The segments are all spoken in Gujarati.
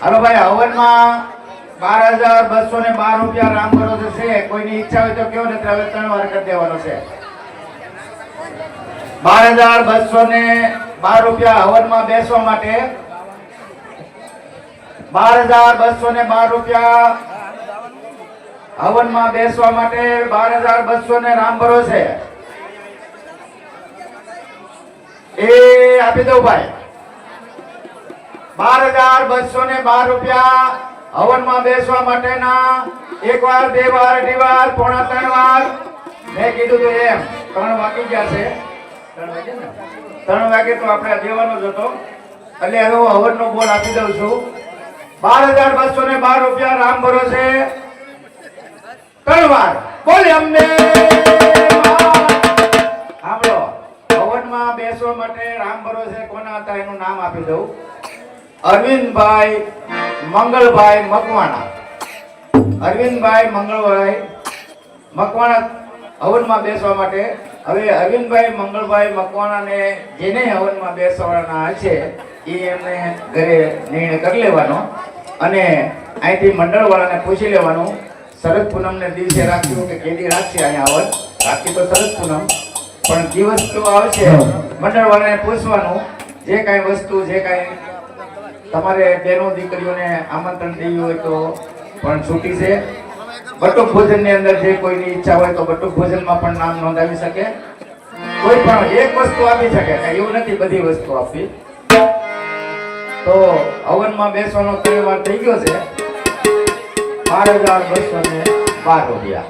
હાલો ભાઈ, હવનમાં 12,212 રૂપિયા રામ ભરોસે છે. કોઈની ઈચ્છા હોય તો કેવો, ને હવે 3 વાર કરી દેવાનો છે. 12,212 રૂપિયા હવનમાં બેસવા માટે. 12,212 રૂપિયા હવનમાં બેસવા માટે. 12,200 ને રામ ભરોસે એ આપી દઉં ભાઈ. 12,212 રૂપિયા હવનમાં બેસવા માટેના. 1 વાર, 2 વાર, 2 વાર, પોણા 3 વાર. મેં કીધું તો એમ 3 વાગી ગયા છે. 3 વાગે તો આપણે દેવાનો જ હતો. એટલે હવે હું હવનનો બોલ આપી દઉં છું. 12,212 રૂપિયા રામ ભરોસે 3 વાર. બોલ અમને સાંભળો. હવનમાં બેસવા માટે રામ ભરોસે કોના હતા એનું નામ આપી દઉં. અરવિંદભાઈ મંગળભાઈ મકવાણા. અરવિંદભાઈ મંગળભાઈ મકવાણા હવનમાં બેસવા માટે. હવે અરવિંદભાઈ મંગળભાઈ મકવાણાને જેને હવનમાં બેસવાના છે એ એમને ઘરે નિર્ણય કરી લેવાનો અને અહીંથી મંડળવાળાને પૂછી લેવાનું. શરદ પૂનમને દિવસે રાખ્યું કે કેદી રાખશે અહીંયા હવન? રાખી તો શરદ પૂનમ, પણ દિવસ તો આવશે. મંડળવાળાને પૂછવાનું જે કાંઈ વસ્તુ, જે કાંઈ તમારે બહેનો દીકરીઓને આમંત્રણ દેવું હોય તો પણ છૂટી છે. બટુક ભોજનની અંદર જે કોઈની ઈચ્છા હોય તો બટુક ભોજનમાં પણ નામ નોંધાવી શકે. કોઈ પણ એક વસ્તુ આપી શકે, એવું નથી બધી વસ્તુ આપવી. તો હવનમાં બેસવાનો તહેવાર થઈ ગયો છે. 12,212 રૂપિયા.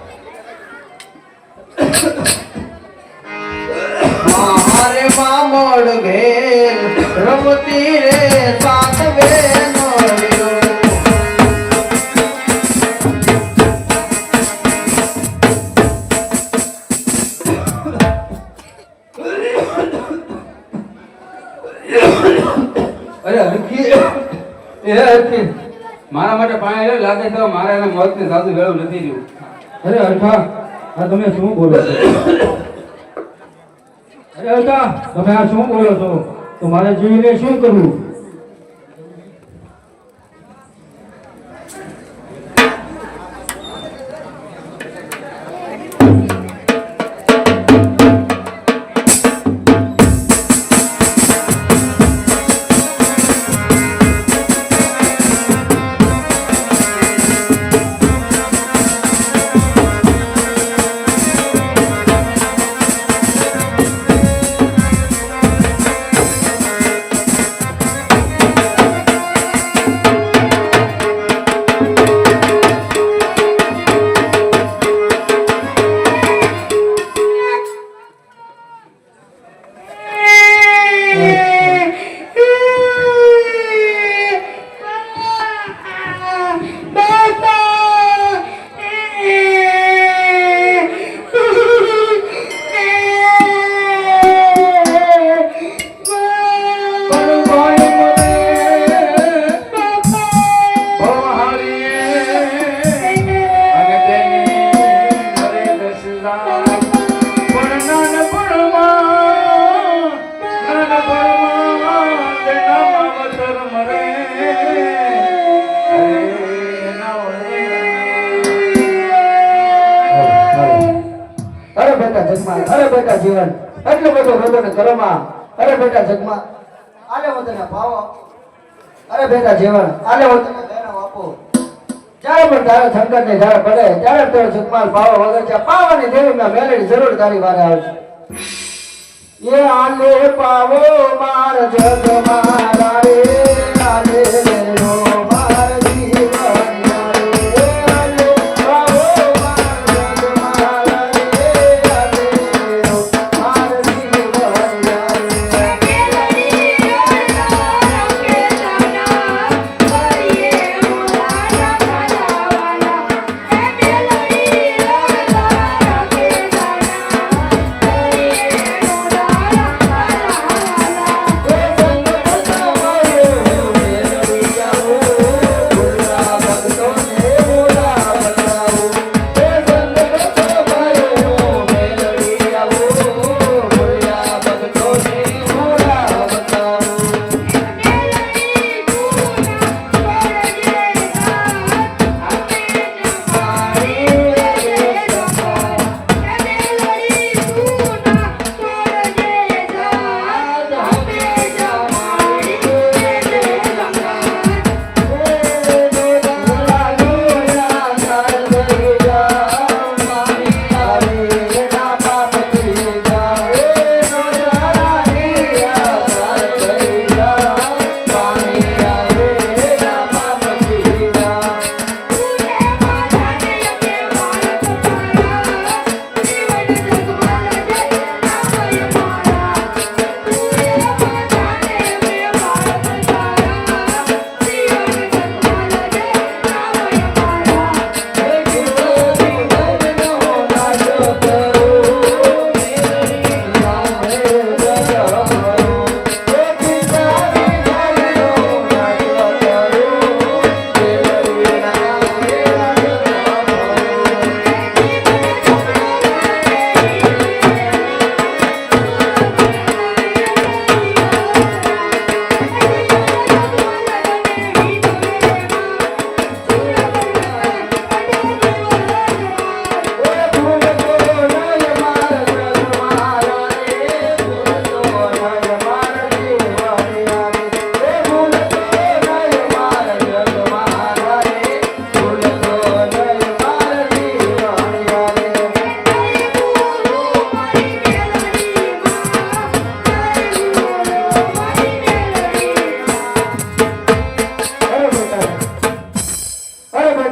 મારે મામોડ ઘેર રમતી રે સાત બેનો અરે હરખી એ હરખી મારા માટે પાણી લાગે તો મારે એને મોતને સાદું વેળું નથી રહ્યું. અરે હરખા, આ તમે શું બોલો છો? અરે હરખા, તમે આ શું બોલો છો? તો મારે જીવીને શું કરવું? અરે બેટા જીવન એટલો બધો રોદો ને કરમાં. અરે બેટા જગમાં આલે હું તને પાવો. અરે બેટા જીવન આલે હું તને દેનો આપો. જ્યારે પણ તારે સંકટ ને જ્યારે પડે ત્યારે તો જગમાલ પાવો વગર છે પાવાની દેવી ના મેલેની જરૂર તારી વારે આવશે. એ આલે પાવો માર જગમાલા રે આલે રો માર જીવન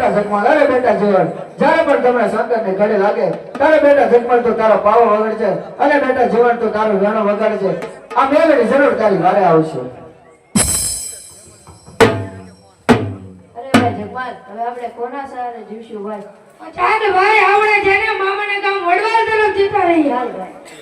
બેટા જગમાલ અરે બેટા જીવન જ્યારે પણ તમને સંકટની ઘડી લાગે ત્યારે બેટા જગમાલ તો તારો પાવો વગાડશે અને બેટા જીવન તો તારું વેણો વગાડશે આ મેળવી જરૂર તારી વારે આવશે અરે ભાઈ જગમાલ હવે આપણે કોના સહારે જીવશું ભાઈ ચાલ ભાઈ આપણે જેને મામાના ગામ વડવાલ તરફ જતા રહીએ હાલ ભાઈ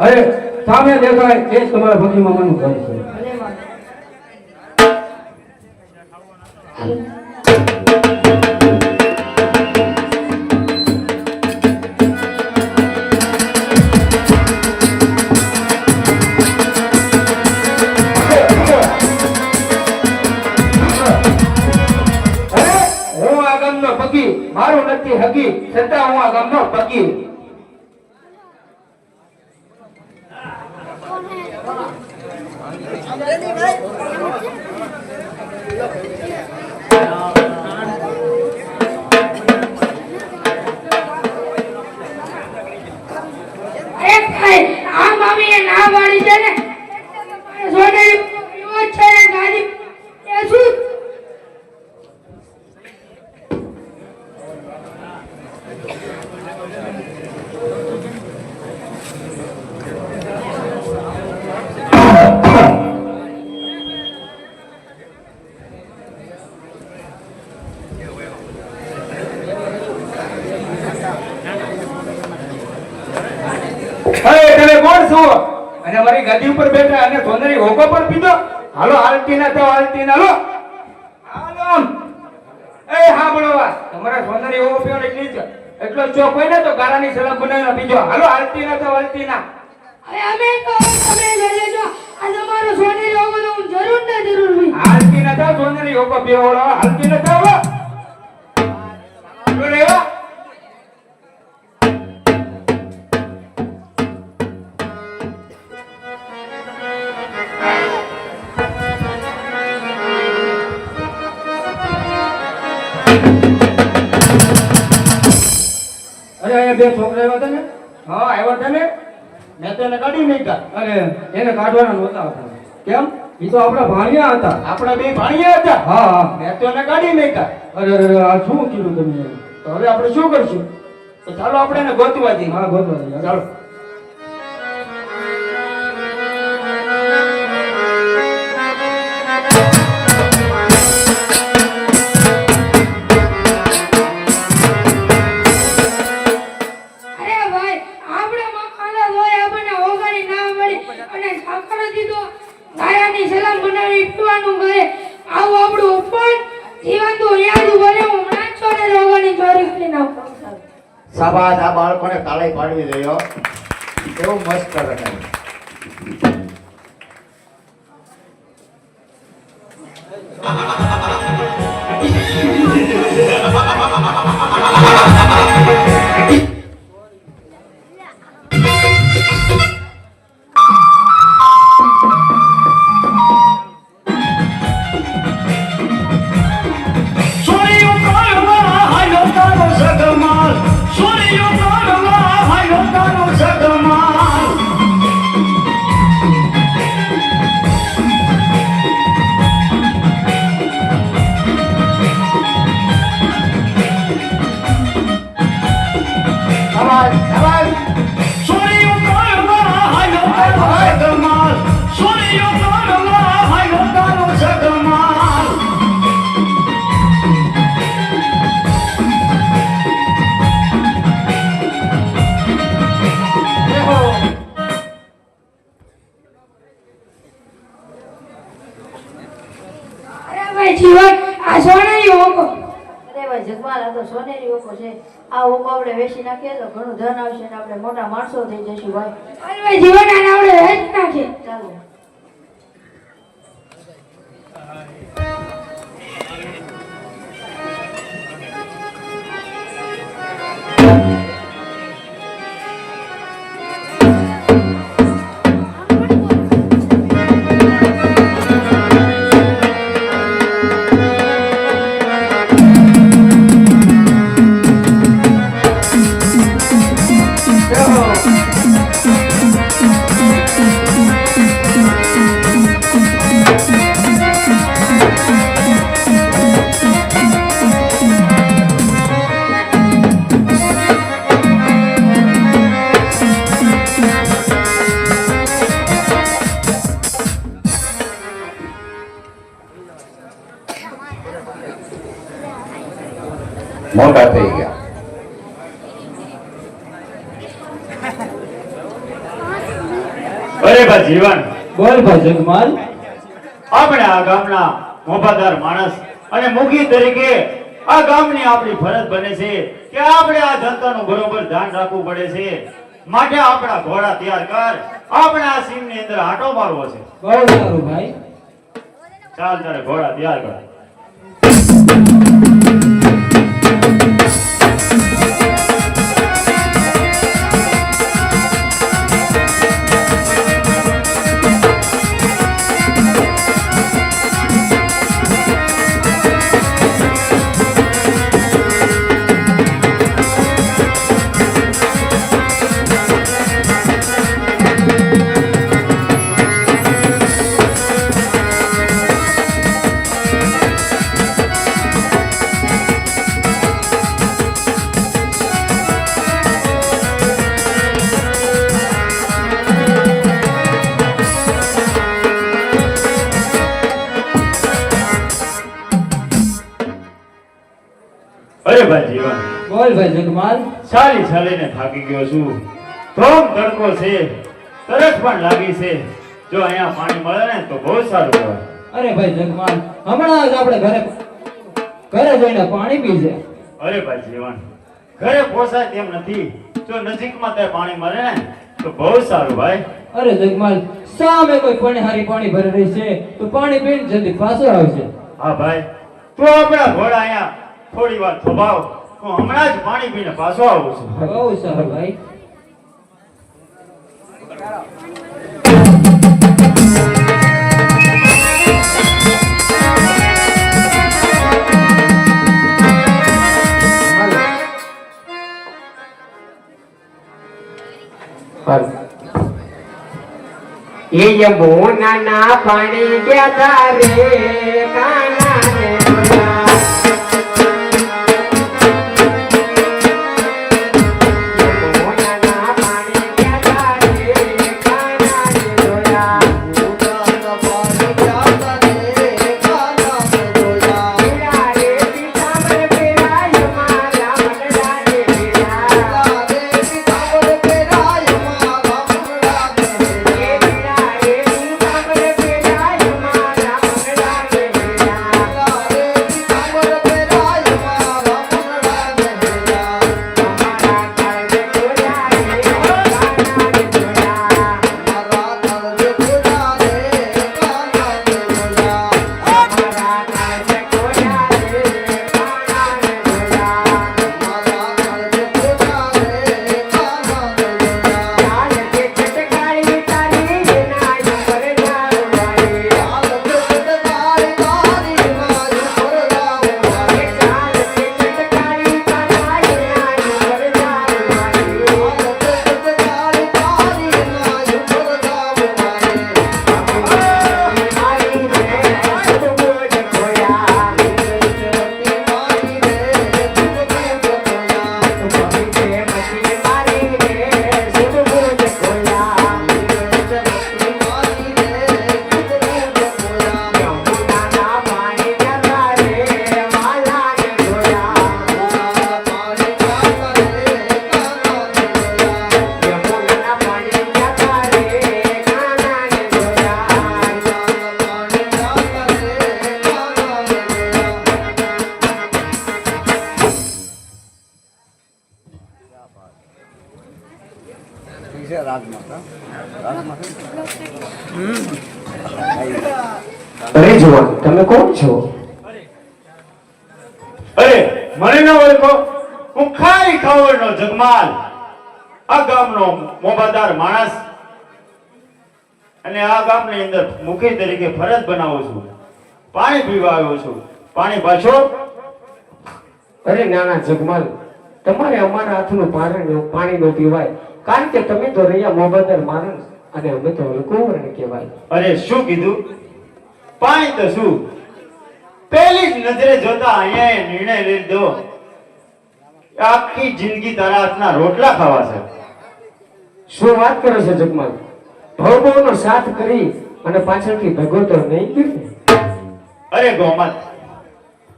અરે સામે દેખાય એ જ તમારા ભગી મામાનું ઘર છે હું આ ગામનો પગી મારું નથી હગી છતાં હું આ ગામનો પગી આ મામીએ ના પાડી છે ને સોનેરી પીવો છે ને ગાડી એ શું તમે કોણ છો અને મારી ગાદી ઉપર બેઠા અને સોનેરી હોકો પર પીધો હાલો હાલતી ના તો હાલતી ના લો હાલો એ હા બોલવા તમારા સોનેરી હોકો પીવાનો એટલો ચોક હોય ને તો ગારાની સલાહ બનાવીને પીજો હાલો હાલતી ના તો હાલતી ના અરે અમે તો તમે લઈ લેજો આ તમારો સોનેરી હોગો તો હું જરૂર ને જરૂર ભી હાલતી ના તો સોનેરી હોકો પીવડો હાલતી ના તો હાલો લેવા બે છોકરા આવ્યા હતા ને હા આવ્યા હતા ને મેં તો એને કાઢી નાખ્યા અરે એને કાઢવાના નહોતા હતા કેમ એ તો આપણા ભાણિયા હતા આપણા બે ભાણિયા હતા હા હા મેં તો એને કાઢી નાખ્યા અરે અરે આ શું કીધું તમે તો હવે આપણે શું કરશું તો ચાલો આપણે એને ગોતવા દઈએ હા ગોતવા દઈએ ચાલો શાબાશ આ બાળકોને તાળી પાડવી જોઈએ એવું મસ્ત રખાય ભાઈ જગમાલ આ તો સોનેરી ઓકો છે આ ઓકો આપણે વેચી નાખીએ તો ઘણું ધન આવશે ને આપણે મોટા માણસો થઈ જશું ભાઈ અરે ભાઈ જીવન આને આપણે વેચી નાખીએ ચાલો મોટા થઈ ગયા અરે ભાઈ જીવન બોલ ભાઈ જગમાલ આપણે આ ગામના મોભાદાર માણસ અને મુખી તરીકે આ ગામની આપણી ફરજ બને છે કે આપણે આ જનતાનું બરોબર ધ્યાન રાખવું પડે છે માટે આપણા ઘોડા તૈયાર કર આપણે આ સીમની અંદર આંટો મારવો છે બહુ સારું ભાઈ ચાલ તારે ઘોડા તૈયાર કર અરે ભાઈ જીવન બોલ ભાઈ જગમાલ ચાલી ચાલીને થાકી ગયો છું થોમ તડકો છે તરસ પણ લાગી છે જો અહીંયા પાણી મળે ને તો બહુ સારું કહેવાય અરે ભાઈ જગમાલ હમણાં જ આપણે ઘરે જઈને પાણી પીજે અરે ભાઈ જીવન ઘરે પોસાય તેમ નથી જો નજીકમાં તે પાણી મળે ને તો બહુ સારું ભાઈ અરે જગમાલ સામે કોઈ પાણી ભરી રહી છે તો પાણી પીને જલ્દી પાછો આવશે હા ભાઈ તું આપણા ઘોડા અહીંયા થોડી વાર થોભાવ હું હમણાં જ પાણી પીને પાછો આવું છું બહુ સારું ભાઈ એ યમુના ના પાણી ગયા રે કાના રે ડોલા. યમુના ના પાણી ગયા રે કાના રે ડોલા. પીળા રે પીતાંબર પીળાય મારા મનડા રે પીળા. એ પીળા રે પીતાંબર પીળાય મારા મનડા રે પીળા. અરે જુવાન તમે કોણ છો? અરે મને ન ઓળખો? હું ખાઈ ખવડનો જગમાલ, આ ગામનો મોભાદાર માણસ અને આ ગામની અંદર મુખી તરીકે ફરજ બનાવું છું. પાણી પીવા આવ્યો છું. પાણી પાછો. અરે નાના જગમાલ, તમારે અમારા હાથનું પાણી ન પીવાય, કારણ કે તમે તો રહ્યા મોબદર માણસ અને અમે તો હલકોવરણ કહેવાય. અરે શું કીધું? પાણી તો શું, પહેલી જ નજરે જોતા અહીંયા નિર્ણય લઈ લીધો કે આખી જિંદગી તારા હાથના રોટલા ખાવા છે. શું વાત કરો છો જગમાલ? ભવભવનો સાથ કરી અને પાછળથી ભગો તો નહીં ગયો ને? અરે ગોમત,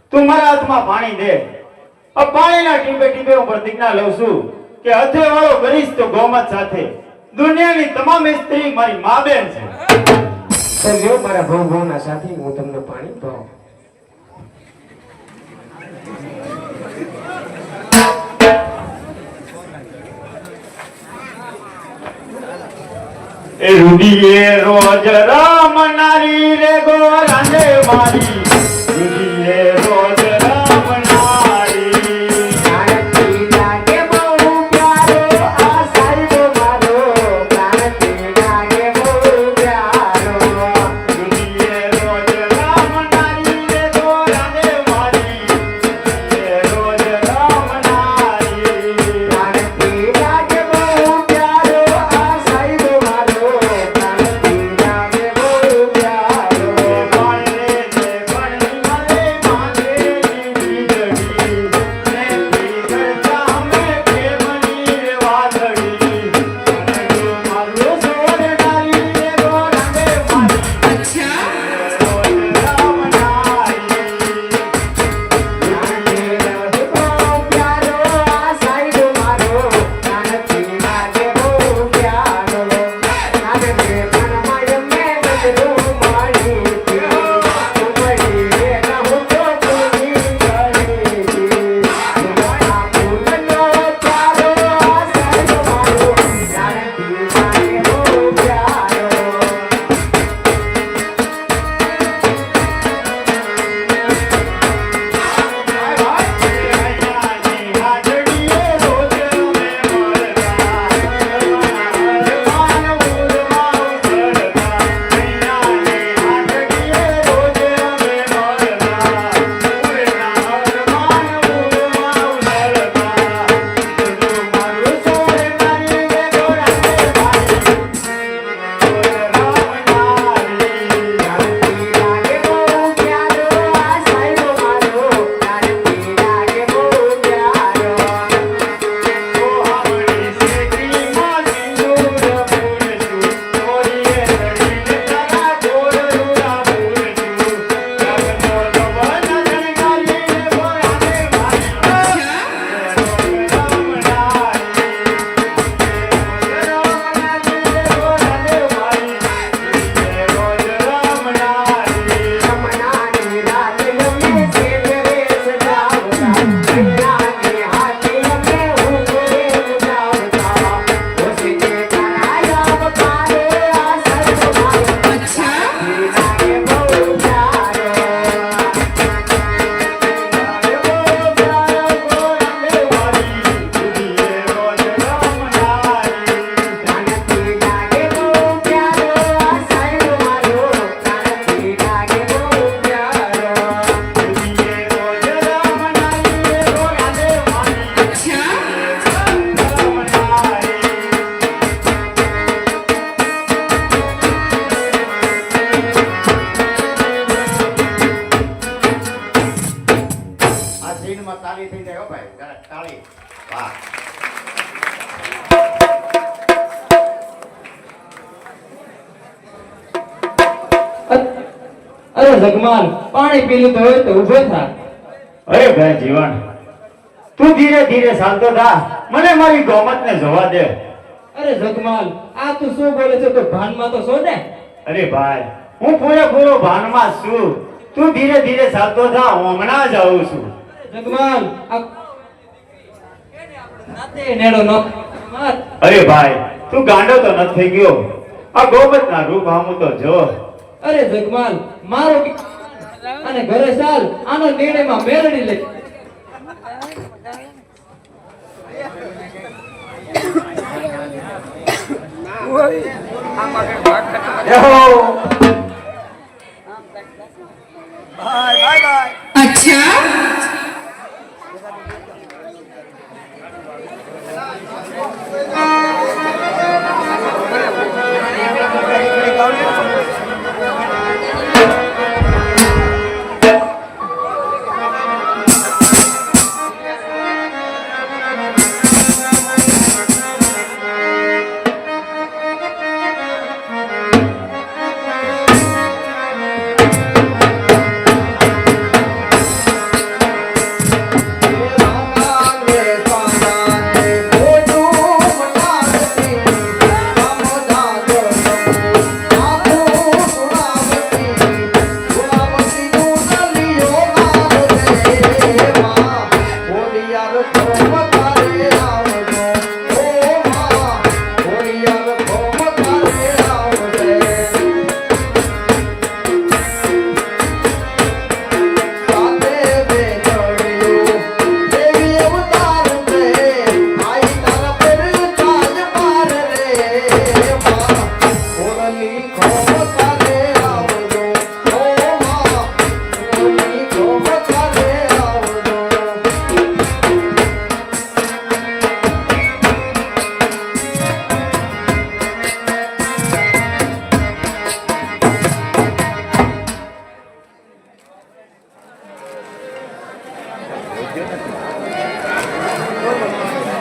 તું મારા હાથમાં પાણી દે. આ પાણીના ટીપે ટીપે હું પ્રતિજ્ઞા લઉં છું કે હથે વાળો કરીશ તો ગોમત સાથે. દુનિયાની તમામ સ્ત્રી મારી મા બેન છે. તો લ્યો મારા ભવભવના સાથી, હું તમને પાણી પાઉં. એ રૂડીએ રોજ રામ નારી રે ગોરાંડે મારી, રૂડીએ રોજ રામ નારી. પ્રાણથી લાગે બહુ પ્યારો આ સાહેબ મારો, પ્રાણથી લાગે બહુ પ્યારો. રૂડીએ રોજ રામ નારી રે ગોરાંડે મારી, રૂડીએ રોજ રામ નારી. પ્રાણથી લાગે બહુ પ્યારો આ સાહેબ મારો, પ્રાણથી લાગે બહુ પ્યારો. પાણી રે પાણી મારે માંગે ની જડી, ને કરતા અમે પ્રેમની રે વાદળી. મારું સોર નારી રે ગોરાંડે મારી, રોજ રામ નારી. પ્રાણથી લાગે બહુ પ્યારો આ સાહેબ મારો, પ્રાણથી લાગે બહુ પ્યારો. નાગે પ્રેમમાં એમને બદલું મારી ઉમડી રે કહું તો પૂરી કરી. તમારા ફૂલનો પ્યારો આ સાહેબ મારો, પ્રાણથી લાગે બહુ પ્યારો. પ્રાણથી લાગે બહુ પ્યારો આ સાહેબ મારો, પ્રાણથી લાગે બહુ પ્યારો. જમનાની રાત અમે સેવરે સજાવતા, કન્યાની હાથે અમે ઉંઘે ઉજાવતા. ઓસકે કરાયા બકારે આ સાહેબ મારો, પ્રાણથી લાગે બહુ પ્યારો. પ્રાણથી લાગે બહુ પ્યારો આ સાહેબ મારો, પ્રાણથી લાગે બહુ પ્યારો. આ સીનમાં તાળી થઈ જાય હો ભાઈ, જરાક તાળી. વાહ. અરે જગમાલ, પાણી પી લીધું હોય તો ઊભો થા. અરે ભાઈ જીવન, તું ધીરે ધીરે ચાલતો થા. મને મારી ગોમતને જોવા દે. અરે જગમાલ, આ તું શું બોલે છે? તો ભાનમાં તો છો ને? અરે ભાઈ, હું પૂરેપૂરો ભાનમાં જ છું. તું ધીરે ધીરે ચાલતો થા, હું હમણાં જ આવું છું. જગમાલ, આ નાતે નેડો નો માર. અરે ભાઈ, તું ગાંડો તો નથી થઈ ગયો? આ ગોમતના રૂપ આમું તો જો. અરે જગમાલ મારો અને ઘરે ચાલ આનો નિર્ણયમાં મેળવી લે.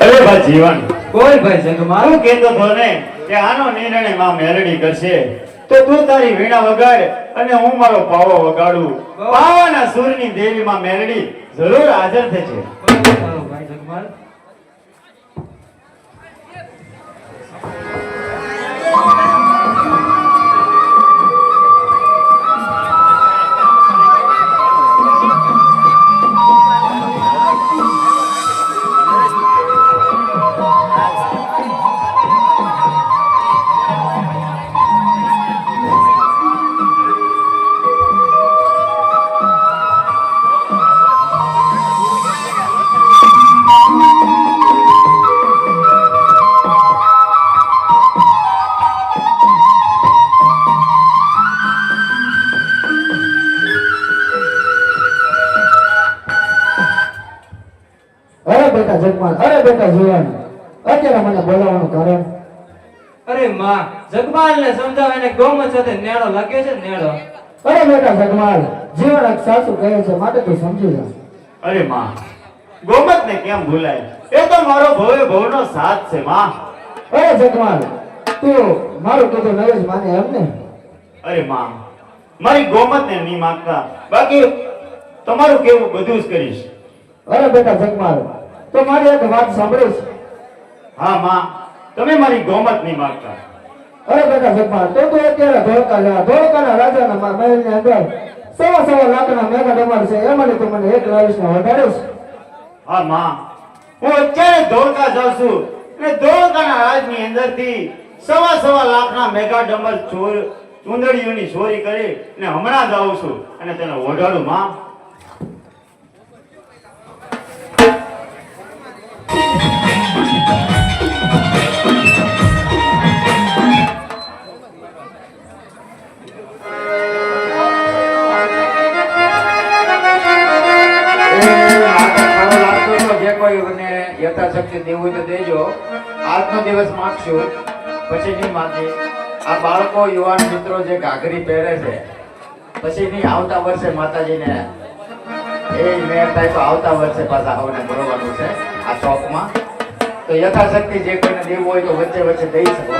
અરે ભાઈ જીવન, બોલ ભાઈ જગમાલ. મારું કહેતો હતો ને કે આનો નિર્ણય માં મેલડી કરશે, તો તું તારી વીણા વગાડ અને હું મારો પાવો વગાડું. પાવાના સૂરની દેવી માં મેલડી જરૂર હાજર થશે. ભાઈ જગમાલ. બેટા જગમાલ, અરે બેટા જીવન, અત્યારે મને બોલાવવાનું કારણ? અરે માં, જગમાલને સમજાવીને ગૌમત સાથે નેળો લાગ્યો છે નેળો. અરે બેટા જગમાલ, જીવન એક સાસુ કહે છે માટે તું સમજી જા. અરે માં, ગોમત ને કેમ ભૂલાય? એ તો મારો ભવે ભવનો સાથ છે માં. અરે જગમાલ, તું મારું કીધું નહીં જ માને એમ ને? અરે માં, મારી ગોમત ને નહીં માંગતા, બાકી તમારું કેવું બધું જ કરીશ. અરે બેટા જગમાલ, તો મારી એક વાત સાંભળીશ? હા માં, તમે મારી ગોમત નહીં માંગતા. અરે બેટા જગમાલ, તો તું અત્યારે ધોળકાના રાજાના મહેલની અંદર સવા લાખના મેઘા ડમર છે, એમાંથી તું મને એક લાવીશને વધારીશ? હા માં, હું અત્યારે ધોળકા જાઉં છું અને ધોળકાના રાજની અંદરથી સવા લાખના મેગા ડમર ચુંદડીઓની ચોરી કરી અને હમણાં જ આવું છું અને તેને ઓઢાડું માં. યથાશક્તિ દેવું હોય તો દેજો. આજનો દિવસ માગશું, પછી નહીં માંગી. આ બાળકો યુવાન મિત્રો જે ઘાઘરી પહેરે છે, પછી નહીં આવતા વર્ષે માતાજીને એ મેળ થાય તો આવતા વર્ષે પાછા આવને ભરવાનું છે આ ચોકમાં. તો યથાશક્તિ જે કોઈને દેવું હોય તો વચ્ચે વચ્ચે દઈ શકો.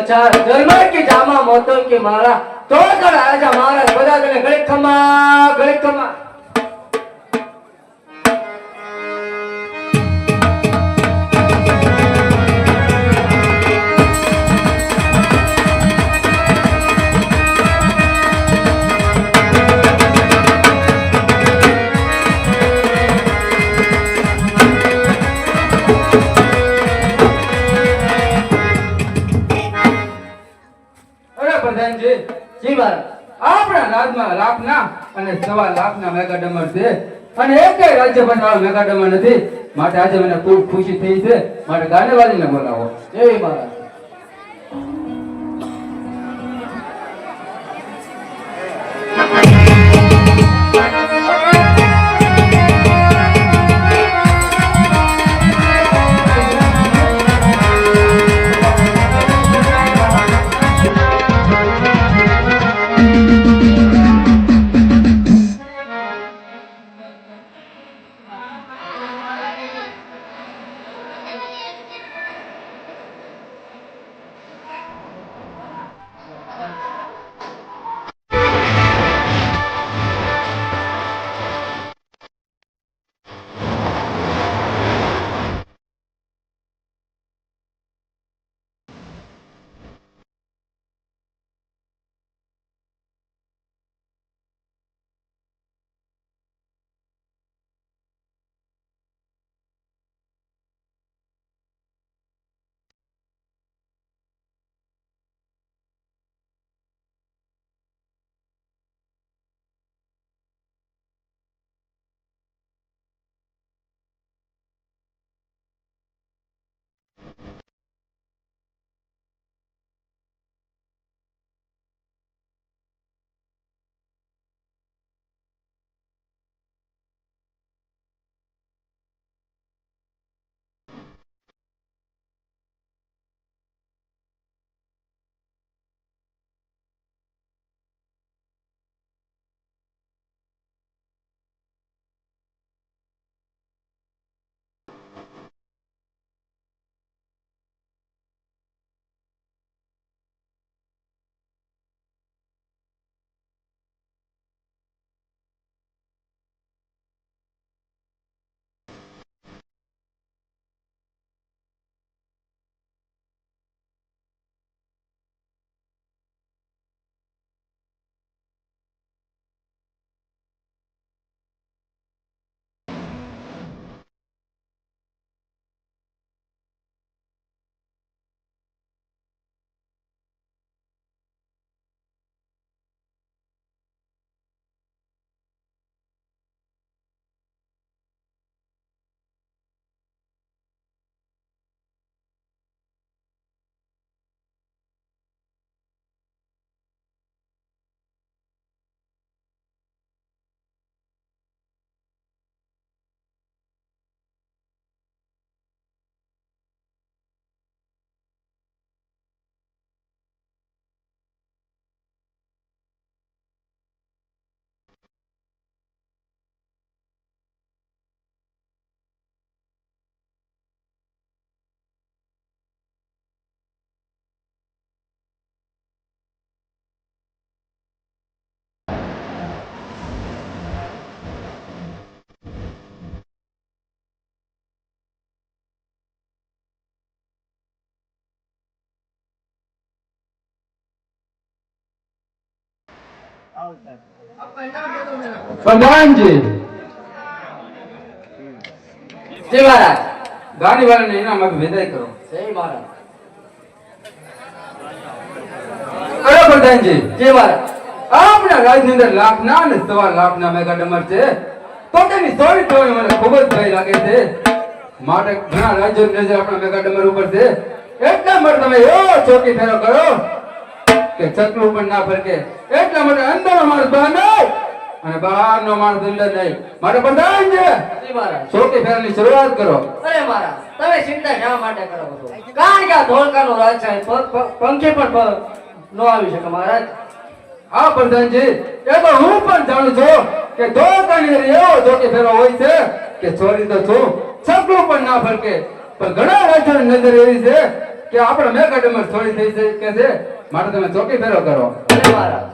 ચાર દરબાર કી જામા મોતમ કી મારા તો કર આજા મહારાજ બધા તને ગળે ખમા પ્રધાનજી જી મહારાજ આપણા રાજમાં લાખના અને 1.25 લાખના મેગા ડમર છે અને એકેય રાજ્ય બનાવવા મેગા ડમર નથી માટે આજે મને ખૂબ ખુશી થઈ છે માટે ગાનેવાલીને બોલાવો જય મહારાજ પ્રધાનજી જય મહારાજ ગાડીવાળાને ઇનામ આપી વિદાય કરો જય મહારાજ કરો પ્રધાનજી જય મહારાજ આપણા રાજની અંદર લાખના અને 1.25 લાખના મેગા ડમર છે તો તેની સોરી જોઈને મને ખૂબ જ ભય લાગે છે માટે ઘણા રાજ્યોની નજર આપણા મેગા ડમર ઉપર છે એટલા માટે તમે એવો ચોકી ફેરો કરો કે ચકલું પણ ના ફરકે એટલા માટે અંદરનો માણસ બહાર નહીં અને બહારનો માણસ અંદર નહીં માટે પ્રધાનજી જય મહારાજ ચોકી ફેરાની શરૂઆત કરો અરે મહારાજ તમે ચિંતા શા માટે કરો છો કારણ કે આ ધોળકાનો રાજ છે પંખે પણ ન આવી શકે મહારાજ હા પ્રધાનજી એ તો હું પણ જાણું છું કે ધોળકાની અંદર એવો ચોકી ફેરો હોય છે કે ચોરી તો છું ચકલું પણ ના ફરકે પણ ઘણા રાજ્યોની નજર એવી છે કે આપણે મેઘા ડમર થોડી થઈ શકે છે માટે તમે ચોકી ફેરો કરો. અરે મહારાજ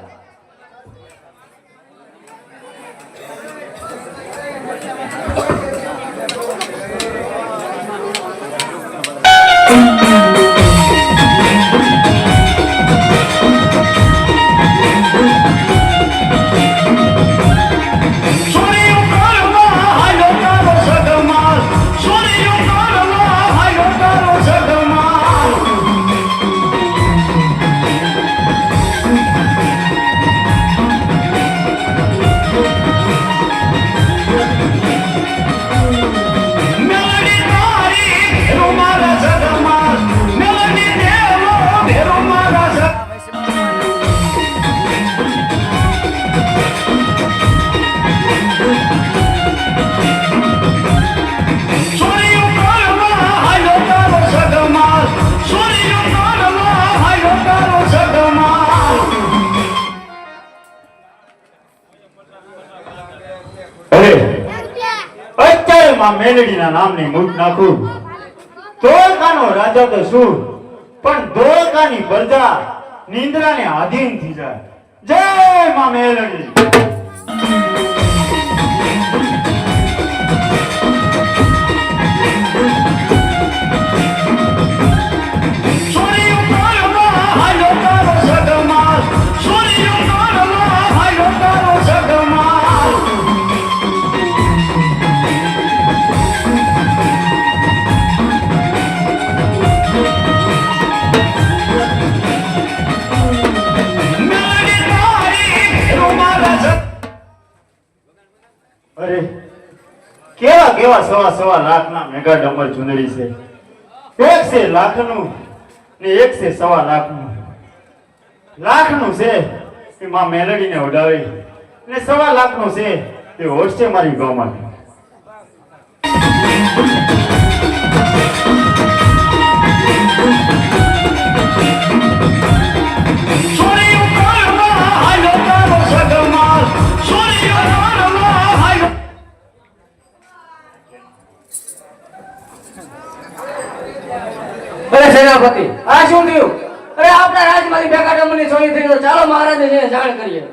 અત્યારે માં મેલડીના નામની મૂઠ નાખું. ધોળકાનો રાજા તો શું, પણ ધોળકાની પ્રજા નિંદ્રાને આધીન થઈ જાય. જય માં મેલડી. અરે કેવા કેવા સવા લાખના મેગા ડમર ચુંદડી છે. એક છે લાખનું ને એક છે સવા લાખનું. લાખનું છે એ માં મેલડીને ઉડાવી ને સવા લાખનું છે એ હોશ છે મારી ગૌમાં. અરે સેનાપતિ આ શું થયું? અરે આપણા રાજમાંથી મેઘા ડમરની ચોરી થઈ તો ચાલો મહારાજને જઈને જાણ કરીએ.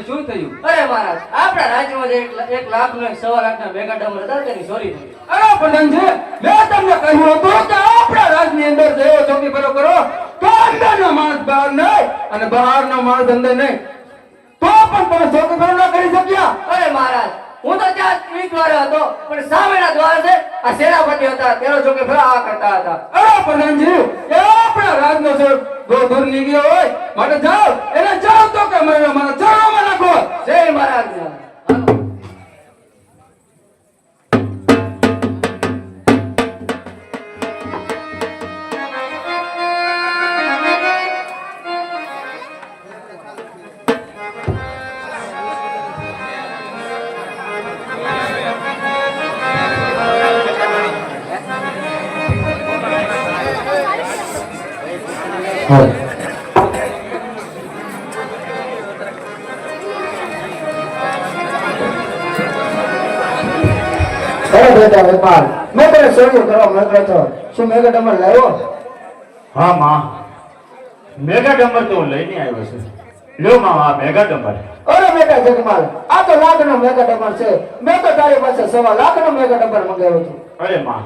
શું થયું? અરે મહારાજ આપણા રાજ્યમાં જે 1 લાખ ને 1.25 લાખના મેઘા ડમર હતા તેની ચોરી થઈ. અરે પ્રધાનજી, મેં તમને કહ્યું હતું કે આપણા રાજની અંદર જેવો ચોકી ફેરો કરો તો અંદરનો માણસ બહાર નહીં અને બહારનો માણસ અંદર નહીં, તો પણ તમે ચોકી ફેરો ના કરી શક્યા. અરે મહારાજ હું તો ત્યાં ઈ દ્વારે હતો પણ સામેના દ્વાર છે આ સેનાપતિ હતા તેનો જોકે ફેરા કરતા હતા. અરે પ્રધાનજી, એ આપણા રાજનો છે દૂર નીકળ્યો હોય માટે જાઓ એને જાઓ તો કે મને મારા ચરણોમાં નાખો. જય મહારાજ. અરે બેટા વેપાર મેં તને સોળીઓ કરવા મોકલ્યો હતો. શું મેઘા ડમર લાવ્યો? હા માં, મેગા ડમર તો હું લઈને આવ્યો છું. લ્યો માં આ મેગા ડમર. અરે બેટા જગમાલ, આ તો લાખનો મેઘા ડમર છે. મેં તો તારી પાસે 1.25 લાખનો મેઘા ડમર મંગાવ્યો હતો. અરે માં,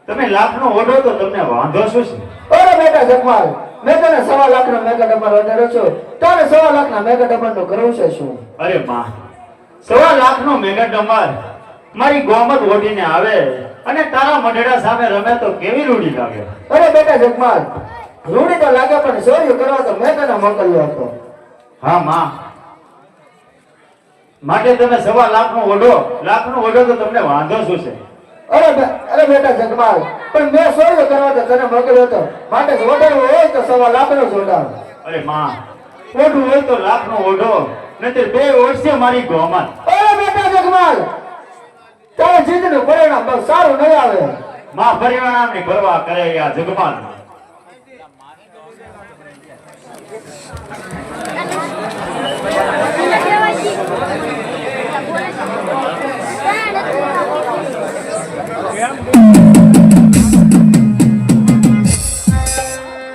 તમે લાખનો ઓઢો તો તમને વાંધો શું છે? અરે બેટા જગમાલ, મેં તને 1.25 લાખનો મેઘા ડમર વધાર્યો છું. તારે 1.25 લાખના મેઘા ડમરનું કરવું છે શું? અરે માં, 1.25 લાખનો મેગા ડમર મારી ગોમત ઓઢીને આવે અને તારા મઢડા સામે રમે તો કેવી રૂડી લાગે? અરે બેટા જગમાલ, રૂડી તો લાગે પણ ચોરીઓ કરવા તો મેં તને મોકલ્યો હતો. હા માં, માટે તમે 1.25 લાખનો ઓઢો તો તમને વાંધો શું છે? અરે બેટા જગમાલ, પણ મેં ચોરીઓ કરવા તો તને મોકલ્યો હતો માટે ઓઢાડવું હોય તો 1.25 લાખનો જ ઓઢાડ. અરે માં, ઓઢવું હોય તો લાખનો ઓઢો, નહીતર 2 વર્ષે મારી ગોમત. અરે બેટા જગમાલ, તારે જીતનું પરિણામ બહુ સારું નહીં આવે. માં પરિણામની પરવા કરે આ જગમાન.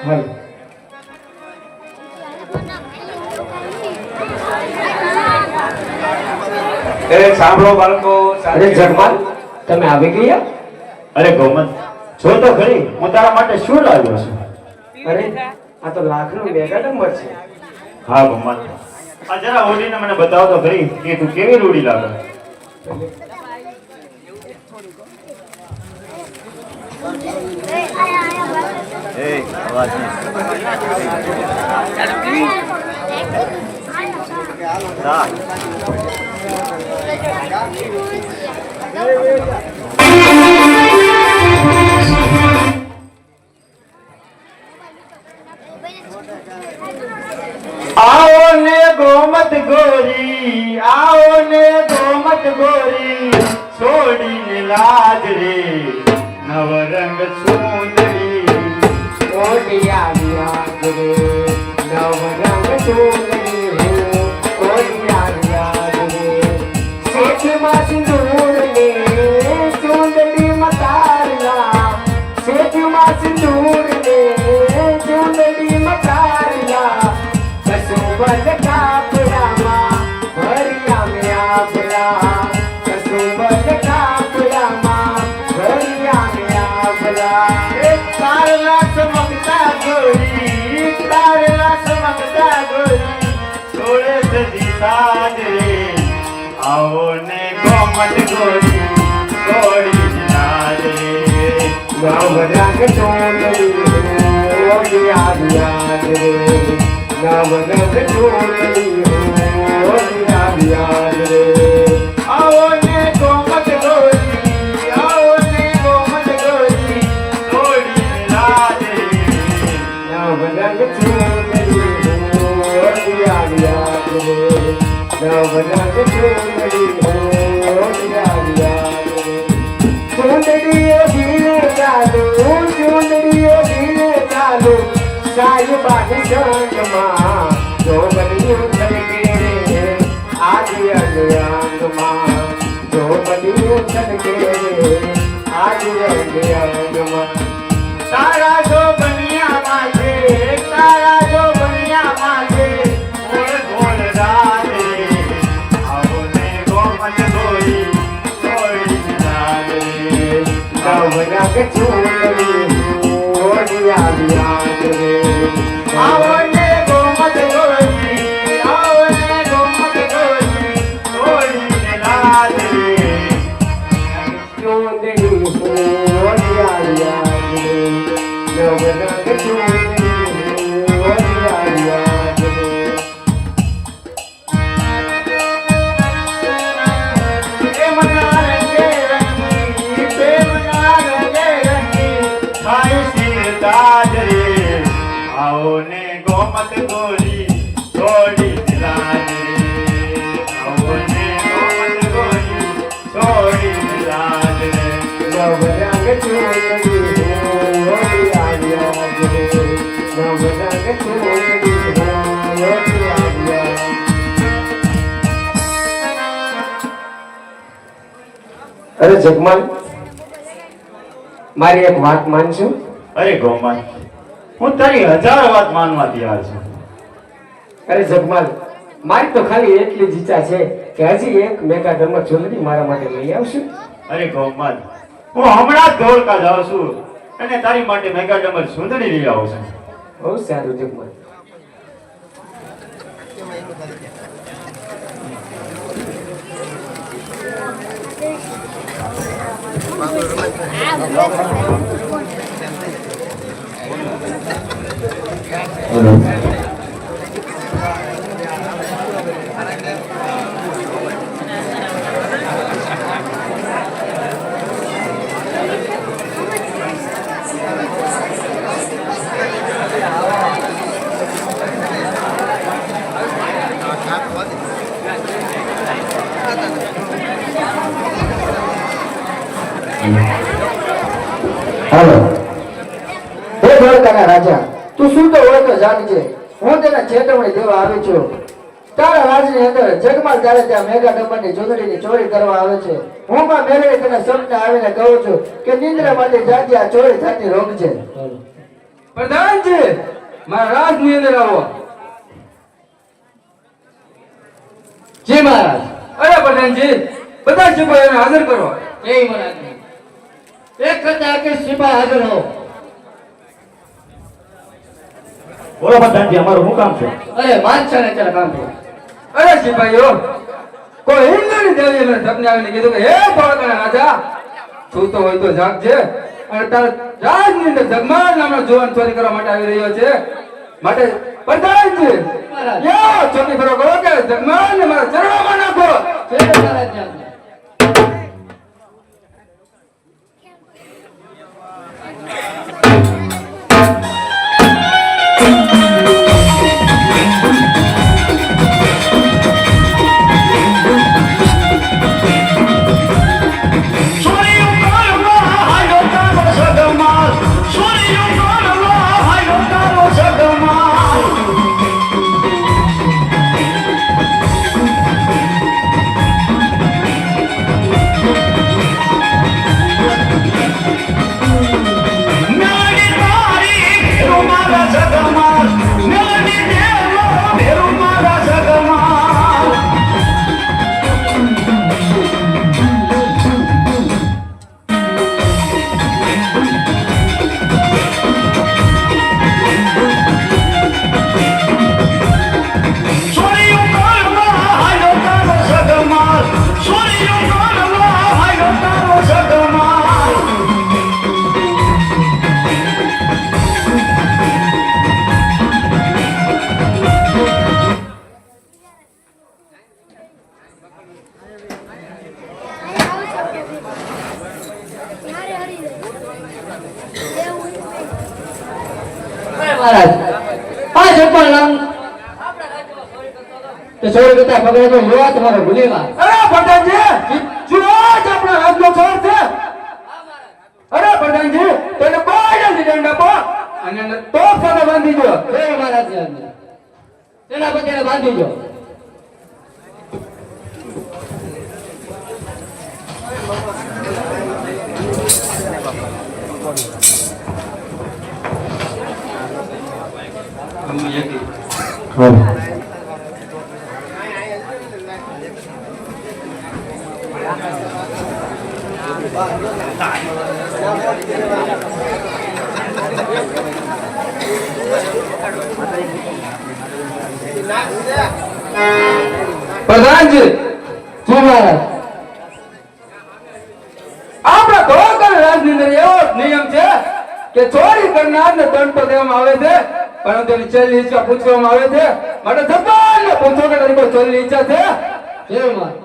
હાલ. સાંભળો બાળકો, અરે જગમાલ તમે આવી ગયા? અરે ગોમત, જો તો ખરી હું તારા માટે શું લાવ્યો છું. અરે આ તો લાખનો મેગા નંબર છે. હા ગોમત, આ જરા ઓડીને મને બતાવો તો ખરી કે તું કેવી રૂડી લાગે. આવો ને ગોમત ગોરી, આવો ને ગોમત ગોરી, છોડીને લાજ રે નવરંગ સુંદરી. ઓડિયા વ્યાજ રે નવરંગ સુંદરી રે, ઓડિયા વ્યાજ રે શેઠમાં સિંદૂર ને સુંદરી મતારલા, શેઠમાં સિંદૂર ને સુંદરી મતારલા, કસુંબલ કાપડામાં ભર્યા મે આભલા, કસુંબલ કાપડામાં ભર્યા મે આભલા. તારલા ચમકતા ગોરી, તારલા ચમકતા ગોરી, છોડે સજી સાજ રે આવો ને ગોમત ગોરી, છોડીને લાજ રે. નવરંગ સુંદરી ઓડિયા વ્યાજ રે, નવરંગ સુંદરી ઓડિયા વ્યાજ રે. આવો ને ગોમત ગોરી, આવો ને ગોમત ગોરી, છોડીને લાજ રે. નવરંગ સુંદરી ઓડિયા વ્યાજ રે, નવરંગ સુંદરી ઓડિયા વ્યાજ રે. સુંદરીઓ ધીરે ચાલો, સુંદરીઓ ધીરે ચાલો, સાહેબાની સંગમાં જોગણીઓ છલકે રે આજે અંગમાં, જોગણીઓ છલકે રે આજે અંગમાં. તારા જો બનિયામાં છે, તારા જો બનિયામાં છે, ગોળ ગોળ રાજ રે આવો ને ગોમત ગોરી, છોડીને લાજ રે. નવરંગ સુંદરી ઓડિયા વ્યાજ રે, આવો ને ગોમત ગોરી, આવો ને ગોમત ગોરી, છોડીને લાજ રે. સુંદરી ઓડિયા વ્યાજ રે, નવરંગ સુંદરી ઓડિયા વ્યાજ રે. પ્રેમના રંગે રંગી, પ્રેમના રંગે રંગી, થાય શિર તાજ રે આવો ને ગોમત ગોરી, છોડીને લાજ રે. આવો ને ગોમત ગોરી, છોડીને લાજ રે. નવરંગ સુંદરી ઓડિયા વ્યાજ રે, નવરંગ સુંદરી ઓડિયા વ્યાજ. અરે જગમાલ મારી એક વાત માનશો? અરે ગોમત, હું તારી 1000 વાત માનવા તૈયાર છું. અરે જગમાલ મારી તો ખાલી એટલી જ ઈચ્છા છે કે હજી એક મેગા ડમર જ્વેલરી મારા માટે લઈ આવશું. અરે ગોમત, હું હમણાં જ ધોળકા જાઉં છું અને તારી માટે મેગા ડમર સુંદરી લઈ આવું છું. બહુ સારું જગમાલ. રાજા તું શું તો હોય તો જાણજે હું તેને ચેતવણી દેવા આવી છું તારા રાજની અંદર જગમાલ તારે ત્યાં મેઘા ડબ્બાની ચૂંદડીની ચોરી કરવા આવે છે હું માં મેળવી તને સપને આવીને કહું છું કે નિંદ્રામાંથી જાગી આ ચોરી થતી રોક છે પ્રધાનજી મારા રાજની અંદર આવો. જી મહારાજ. અરે પ્રધાનજી બધા સિપાહીઓને હાજર કરો. જય મહારાજ. એક કરતા આખી સિપાહી હાજર હો. બોલો પ્રધાનજી, અમારું શું કામ છે? અરે બાદશાહ ને અત્યારે કામ છે. અરે સિપાહીઓ કોઈ હિન્દુની દેવીએ મને સપને આવીને કીધું કે હે ભોળાના રાજા સૂતો હોય તો જાગજે અને તારા રાજની અંદર જગમાલ નામનો જુવાન ચોરી કરવા માટે આવી રહ્યો છે માટે પ્રધાનજી યો ચોકી ફરો કરો કે જગમાલ ને મારા ચરણોમાં નાખો. જય મહારાજ. મહારાજ આ જગમાલ નામ તો ચોરી કરતા પકડે તો જોવા તમારો ભૂલેવા. અરે પ્રધાનજી જો આજ આપણા રાજનો ચોર છે. અરે પ્રધાનજી તેને કોઈ જલ્દી દંડ આપો અને એને તોપ સાથે બાંધી દો. જય મહારાજ. તેના પર તેને બાંધી દો. પ્રધાનજી જી મહારાજ. આપણા ધોળકા રાજની અંદર એવો નિયમ છે કે ચોરી કરનારને દંડ તો દેવામાં આવે છે પરંતુ એની છેલ્લી ઈચ્છા પૂછવામાં આવે છે માટે જગમાલને પૂછો કે તારી કોઈ છેલ્લી ઈચ્છા છે. જય મહારાજ.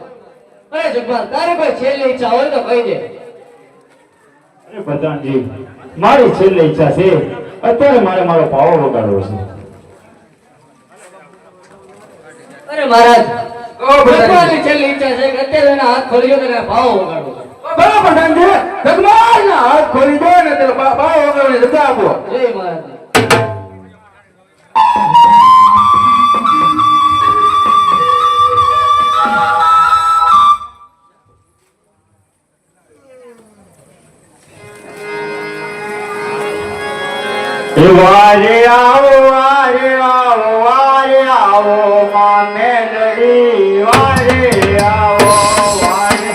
અરે જગમાલ તારી કોઈ છેલ્લી ઈચ્છા હોય તો કહી દે. અરે પ્રધાનજી, મારી છેલ્લી ઈચ્છા છે અત્યારે મારે મારો પાવો વગાડવો છે. અરે મહારાજ ઓ પ્રધાનજી જગમાલની છેલ્લી ઈચ્છા છે કે અત્યારે એના હાથ ખોલી દો તેને ભાવો વગાડવો છે. બરાબર પ્રધાનજી જગમાલના હાથ ખોલી દો અને તેનો બાવો વગાડીને રજા આપો. જય મહારાજ. વારે આવો વારે આવો વારે આવો માં મેલડી વારે આવો વારે.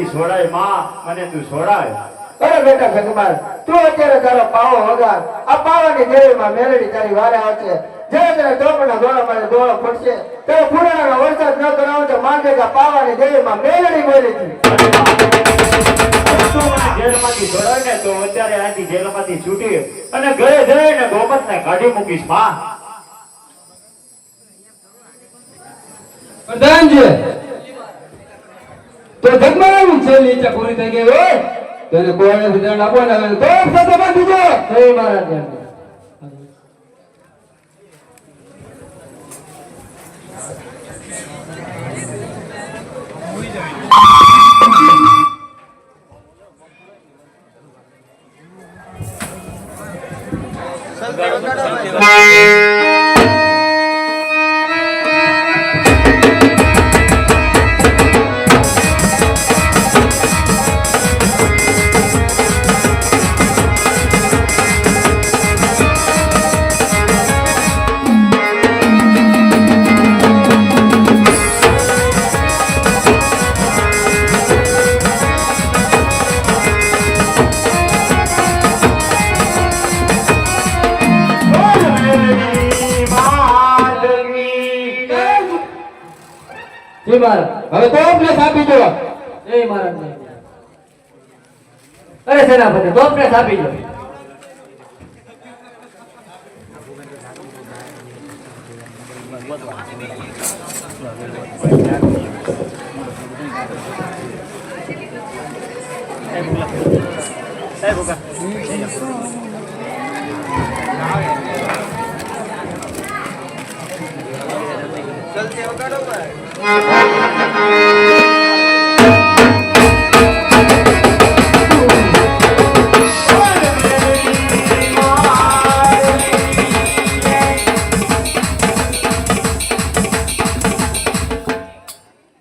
જેલમાંથી છોડાય માં, મને તું છોડાય. અરે બેટા જગમાલ, તું અત્યારે તારો પાવો વગાડ. આ પાવાની દેવીમાં મેલડી તારી વારે આવશે. જ્યારે તને ચોપડા દોડા મારે દોડો પડશે ત્યારે પુરાણાનો વરસાદ ન કરાવો તો માંગે કે પાવાની દેવીમાં મેલડી બોલી હતી. તું મને જેલમાંથી છોડાય ને તો અત્યારે આથી જેલમાંથી છૂટી અને ઘરે જઈને ગોમતને કાઢી મૂકીશ માં. પ્રધાનજી, તો જગમાલની છેલ્લી ઈચ્છા પૂરી થઈ ગઈ હોય તો એને કોઈને વિધાન આપવાના આવે તો સાથે બાંધી દો. જય મહારાજ. જી મહારાજ. હવે તોપને સાપી દો. જય મહારાજ. અરે સેનાપતિ, તોપને સાપી દો.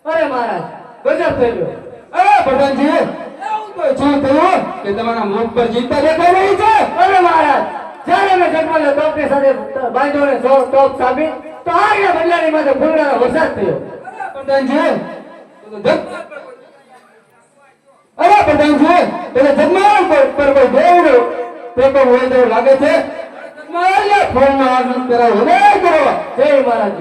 અરે મહારાજ, ગજબ થઈ ગયો. અરે પ્રધાનજી, એવું તો શું થયું કે તમારા મુખ પર ચિંતા દેખાઈ રહી છે? અરે મહારાજ, જ્યારે મેં જગમાલને તોપની સાથે બાંધ્યો ને તોપ સાબી તો આગળ બદલાની માથે ફૂલડાનો વરસાદ થયો. પ્રધાનજી, અરે પ્રધાનજી, પેલા જગમાલ પર કોઈ દેવનો પેપર હોય તેવું લાગે છે. જગમાલને ફોનનો આનંદ કરાવો ને કરો. જય મહારાજ.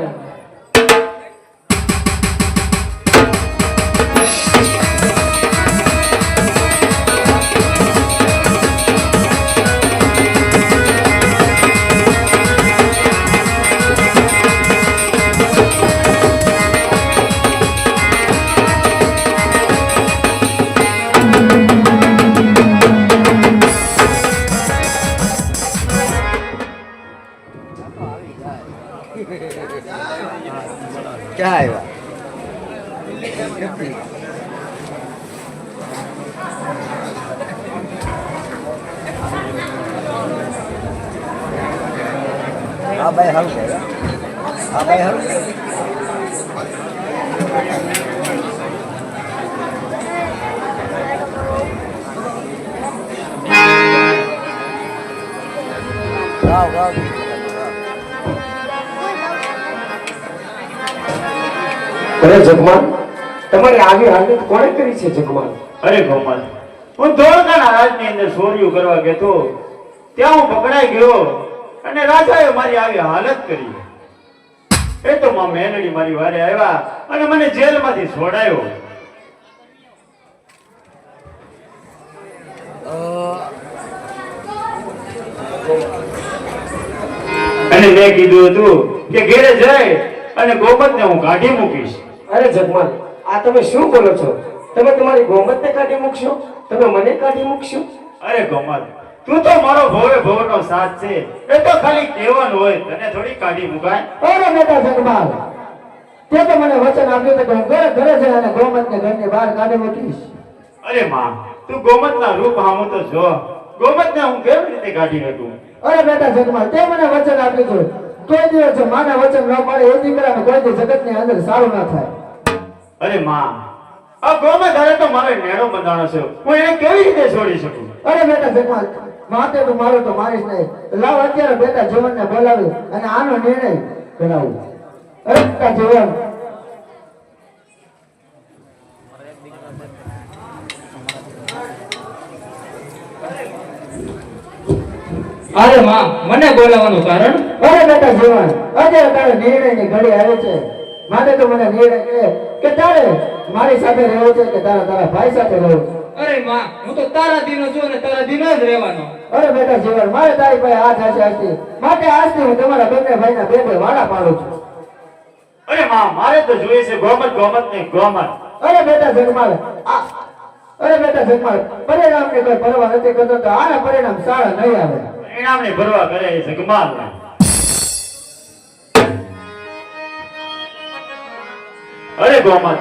ક્યાં આવ્યા? આ ભાઈ હાલ છે. આ ભાઈ હાલ છે. વાવ વાવ. અરે જગમાલ, તમારી આવી હાલત કોણે કરી છે જગમાલ? અરે ગોમત, હું ધોળકાના રાજની અંદર ચોર્યું કરવા ગયો ત્યાં હું પકડાઈ ગયો અને રાજાએ મારી આવી હાલત કરી. એ તો માં મેલડી મારી વારે આવ્યા અને મને જેલમાંથી છોડાયો. અને મેં કીધું હતું કે ઘેરે જાય અને ગોમતને હું કાઢી મૂકીશ. અરે જગમાલ, આ તમે શું બોલો છો? તમે તમારી ગોમતને કાઢી મૂકશો? તમે મને કાઢી મૂકશો? અરે ગોમત, તું તો મારો ભવે ભવનો સાથ છે. એ તો ખાલી કહેવાનું હોય, તને થોડી કાઢી મુકાય. અરે બેટા જગમાલ, તે તો મને વચન આપ્યું હતું કે હું ઘરે ઘરે જઈને અને ગોમતને ઘરની બહાર કાઢી મૂકીશ. અરે માં, તું ગોમતના રૂપ હામું તો જો. ગોમતને હું કેવી રીતે કાઢી શકું? અરે બેટા જગમાલ, તે મને વચન આપ્યું હતું કોઈ દિવસ જો માના વચન ન પાડે એ દીકરાને કોઈ દી જગતની અંદર સારું ના થાય. અરે માં, આ ગોમત હારે તો મારે નેણો બંધાણો છે. હું એને કેવી રીતે છોડી શકું? અરે બેટા જગમાલ, માતે તું મારું તો મારીશ નહીં. લાવ અત્યારે બેટા જીવનને બોલાવી અને આનો નિર્ણય કરાવું. અરે બેટા જીવન, અરે માં મને બોલાવવાનું કારણ અરે બેટા જીવન અત્યારે તારે નિર્ણયની ઘડી આવે છે માટે તો મને નિર્ણય કે તારે મારી સાથે રહેવું છે કે તારા ભાઈ સાથે રહેવું છે. અરે માં હું તો તારા દિનો છું અને તારા દિનો જ રહેવાનો. અરે બેટા જીવન મારે તારી પાસે હાથ હશે આજથી માટે આજથી હું તમારા બંને ભાઈના બે વાળા પાડું છું. અરે માં મારે તો જોઈએ છે ગોમત ને ગોમત. અરે બેટા જગમાલ પરિણામની કોઈ પરવા નથી કરતો તો આના પરિણામ સારા નહીં આવે. પરિણામની પરવા કરે છે જગમાલ. અરે ગોમત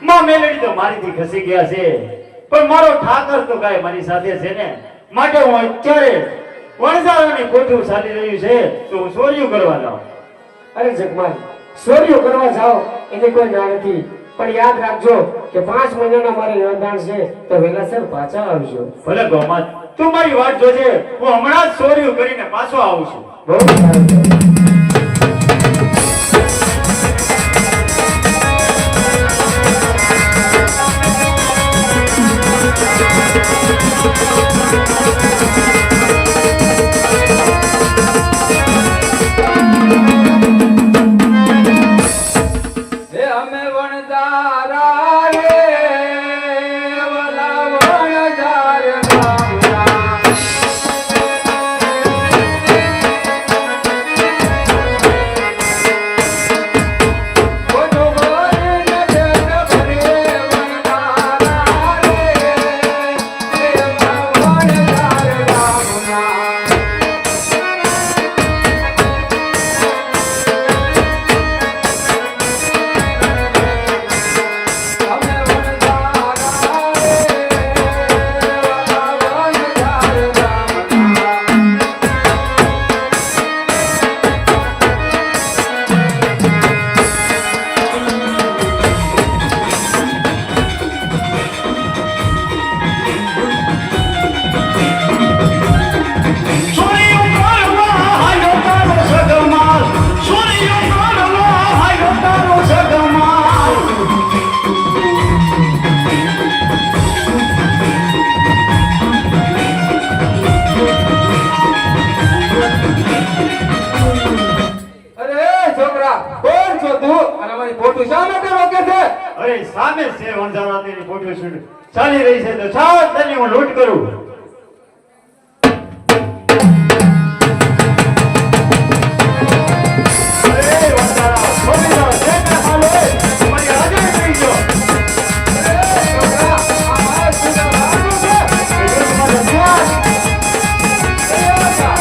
માં મેલડી તો મારીથી ખસી ગયા છે પણ મારો ઠાકર તો કાંઈ મારી સાથે છે ને માટે હું અત્યારે વણઝારાની કોઠું ચાલી રહ્યું છે તો હું ચોર્યું કરવા જાઉં. અરે જગમાલ ચોરીઓ કરવા જાઓ એની કોઈ ના નથી પણ યાદ રાખજો કે 5 મહિનાના મારે યોગદાન છે તો વેલાસર પાછા આવજો. ભલે ગોમત તું મારી વાત જોજે હું હમણાં જ ચોર્યું કરીને પાછો આવું છું. બહુ સારું. હે અમે વણઝારા રે વાલા વણઝાર ગામના કોનો ગોરે નજર ભરે વણઝારા રે વણઝાર ગામના અમે વણઝારા રે વાલા વણઝાર ગામના ચોર્યું કરવા હાયો તારો સગમાલ, ચોર્યું કરવા હાયો તારો સગમાલ. અરે છોકરા કોણ છો તું અને અમારી ફોટો શા માટે રોકે છે? અરે સામે છે વણઝારાની કોઠું શૂટ ચાલી રહી છે તો ચાલ તને હું લૂંટ કરું. અરે વણઝારા, છોડી દો, જે કાંઈ હાલ હોય, તમારી હાજર થઈ ગયો. અરે છોકરા આ મારા સુધા લાડુ છે. એ જો તમારો ધ્યાન. અરે આકા.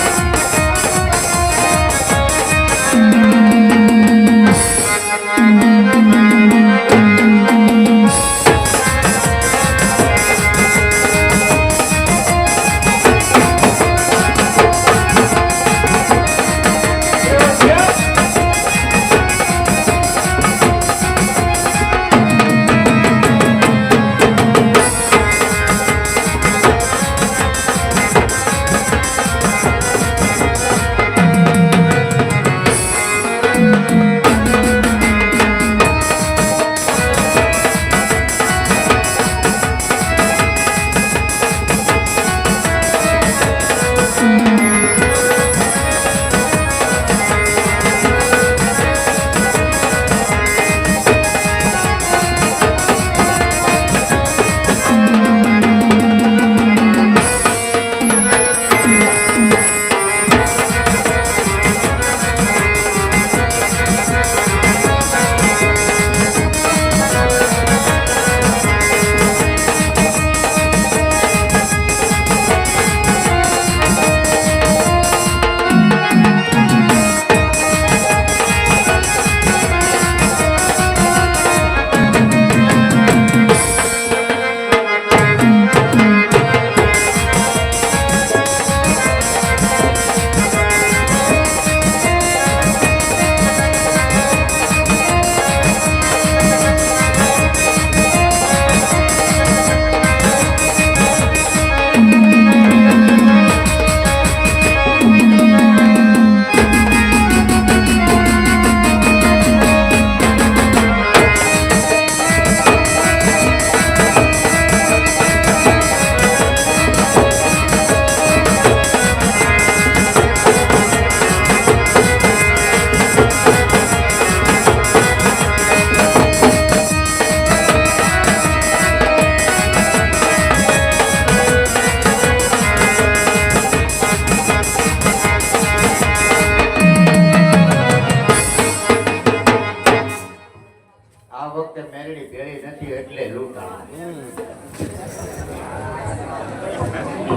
વખતે મેરડી ભેળી નથી એટલે લૂંટાણા.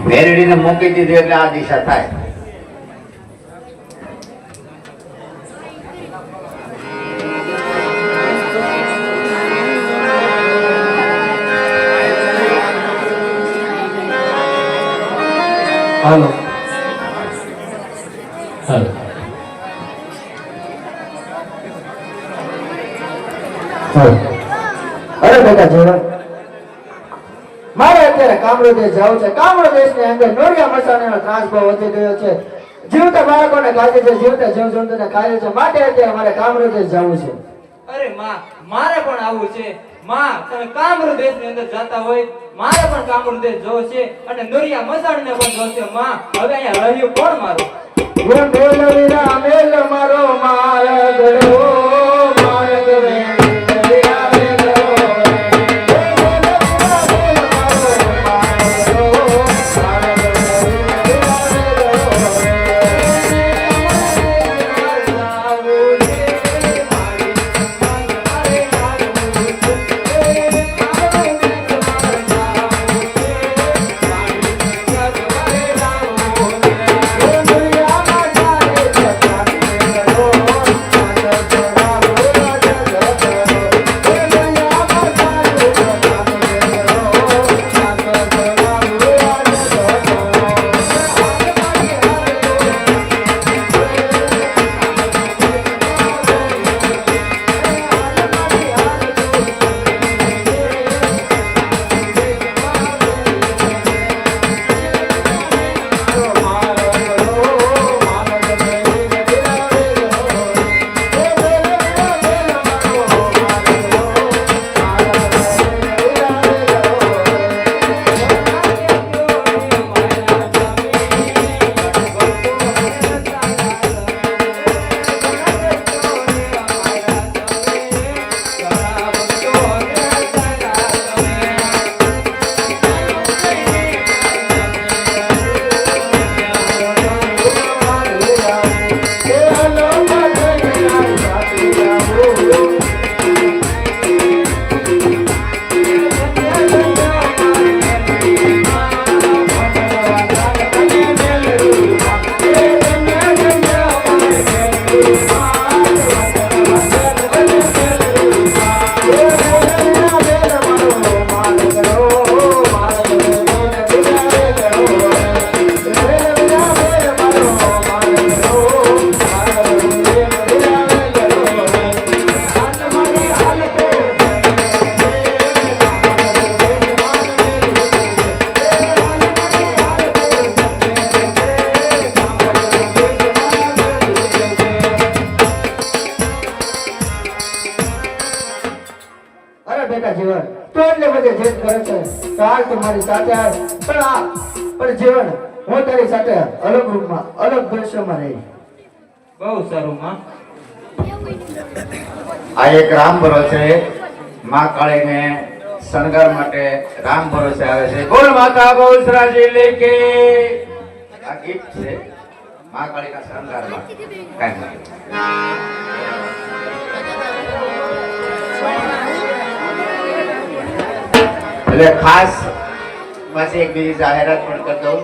મેરડીને મૂકી દીધી એટલે આ દિશા થાય. હાલો અરે બેટા જીવન મારે અત્યારે કામરો દેશ જવું છે. કામરો દેશની અંદર નોરિયા મસાણાનો ત્રાસ બહુ વધી ગયો છે. જીવતા બાળકોને ખાધે છે, જીવતા જીવજંતુને ખાય છે. માટે અત્યારે મારે કામરો દેશ જવું છે. અરે માં, મારે પણ આવું છે. માં, તમે કામરૂ દેશની અંદર જાતા હોય, મારે પણ કામરૂ દેશ જોવો છે અને નોરિયા મસાણને પણ જોશે. માં, હવે અહીંયા રહ્યું કોણ મારું? મેલ મારો માર્ગ રો માર્ગ રે મારી સાથે આવ. પણ જીવન હું તારી સાથે અલગ રૂપમાં અલગ દ્રશ્યમાં રહી. બહુ સારું માં. આ એક રામ ભરોસે માં કાળીને શણગાર માટે રામ ભરોસે આવે છે. બોલ માતા બહુચરાજી લેકે આ ગીત છે માં કાળીના શણગારમાં. કાંઈ એટલે ખાસ પાછી એક બીજી જાહેરાત પણ કરી દઉં.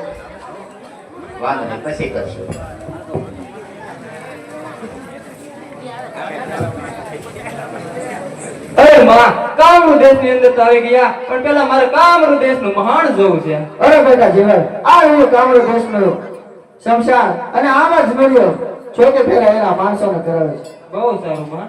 વાંધો નહીં, પછી કરશું. અરે માં, કામરૂ દેશની અંદર તો આવી ગયા, પણ પેલા મારે કામરૂ દેશનું મહાન જોવું છે. અરે બેટા જીવન આ રહ્યું કામરૂ દેશનું શમશાન અને આમાં જ મળ્યો છોકે ફેરા એના માણસોને કરાવે છે. બહુ સારું માં.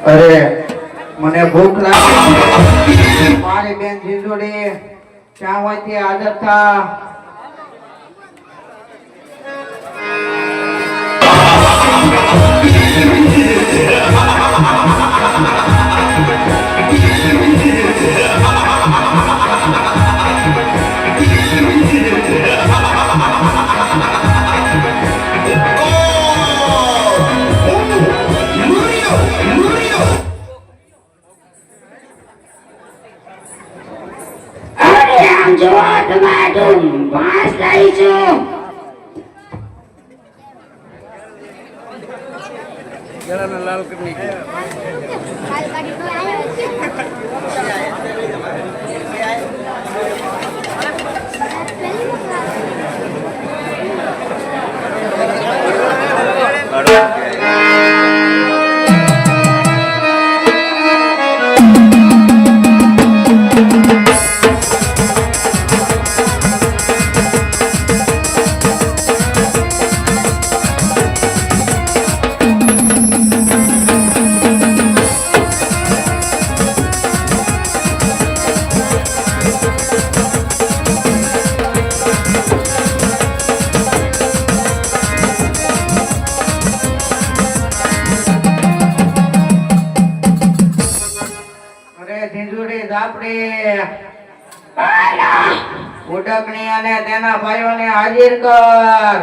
અરે મને ભૂખ લાગી. મારી બેન જીંજોડી ક્યાં હોય તે હાજર થા. ઉડકણી અને તેના ભાઈઓને હાજર કર.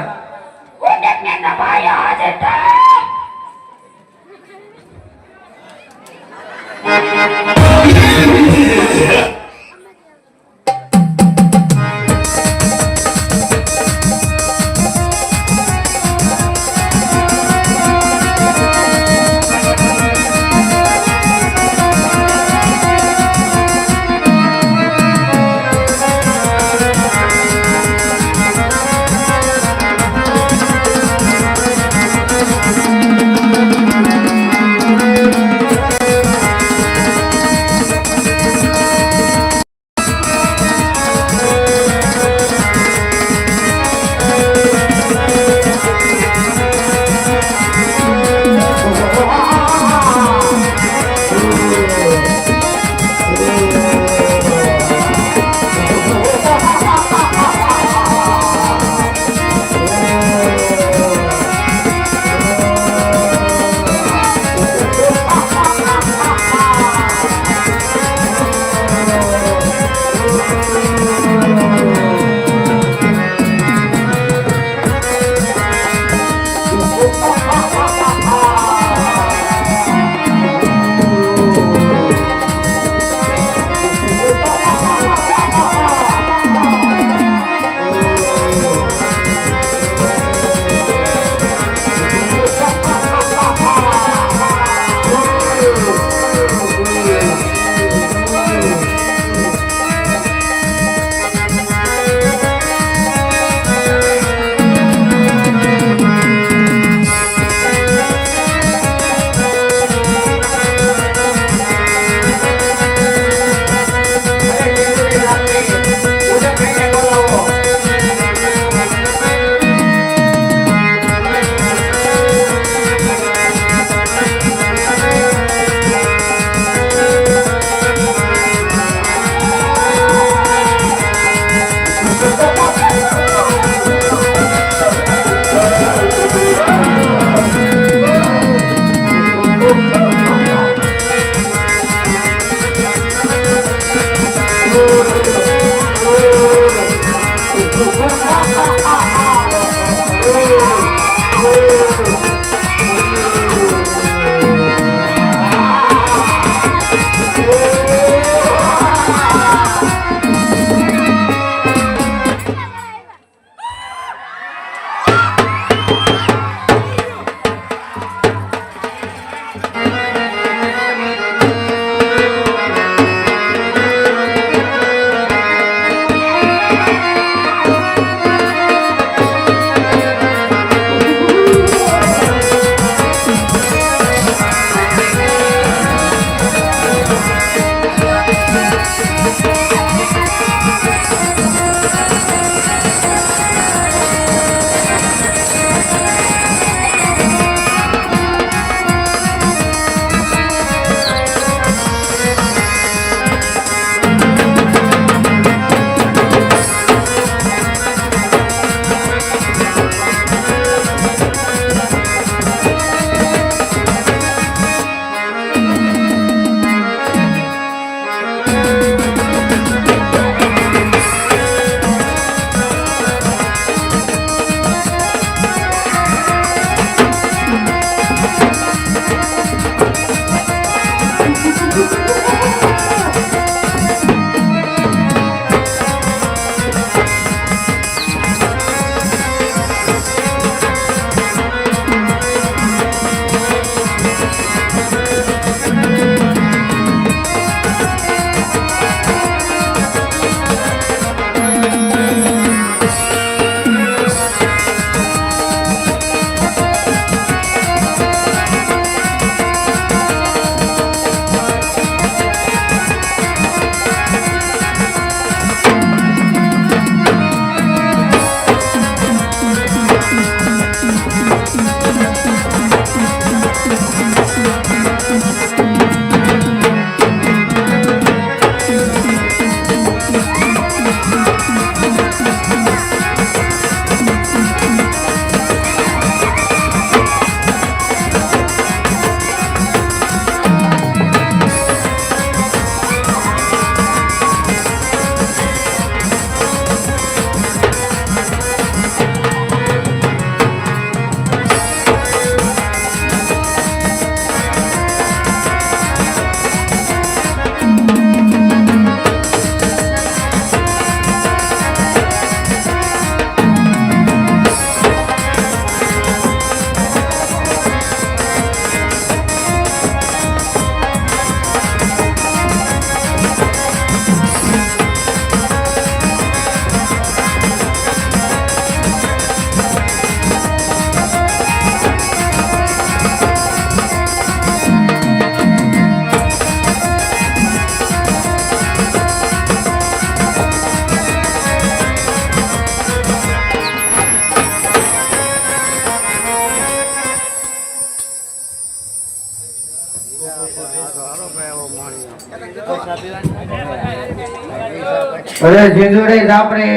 અરે જીંદુડી આપણે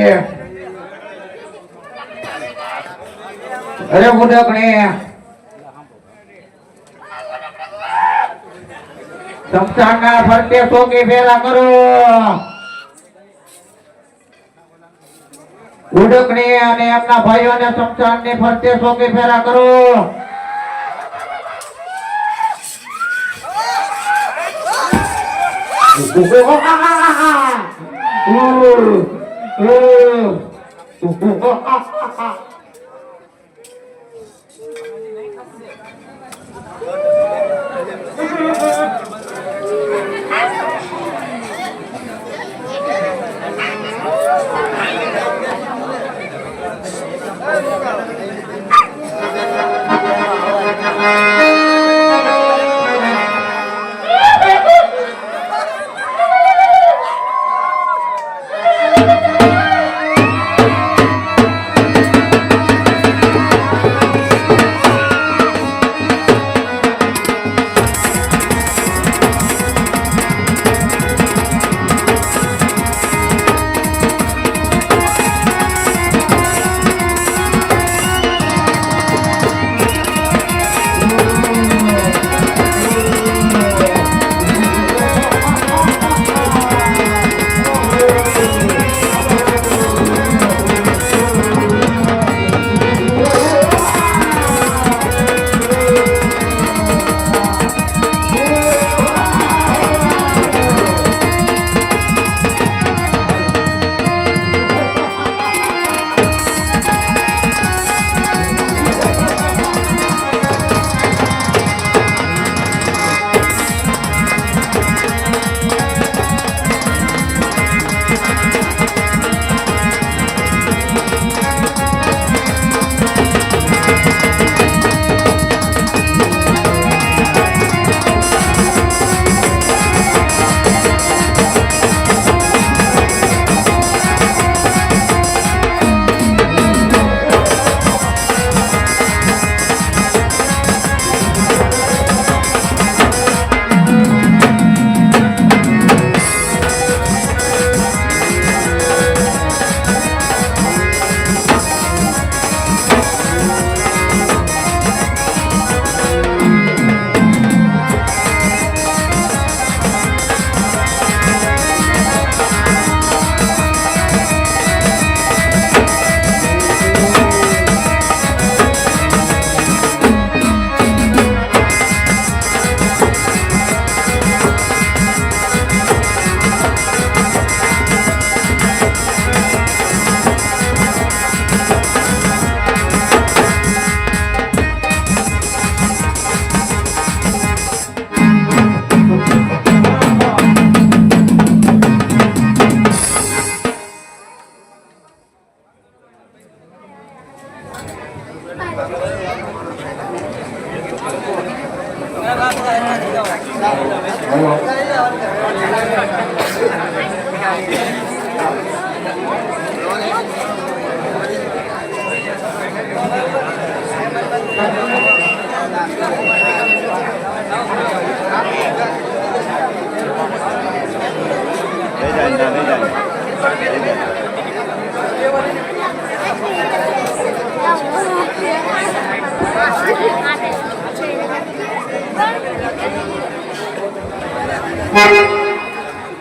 અરે મુદકણી સમસાના ફરતે સોકી ફેરા કરો ઉડકણી અને એમના ભાઈઓને સમસાનની ફરતે સોકી ફેરા કરો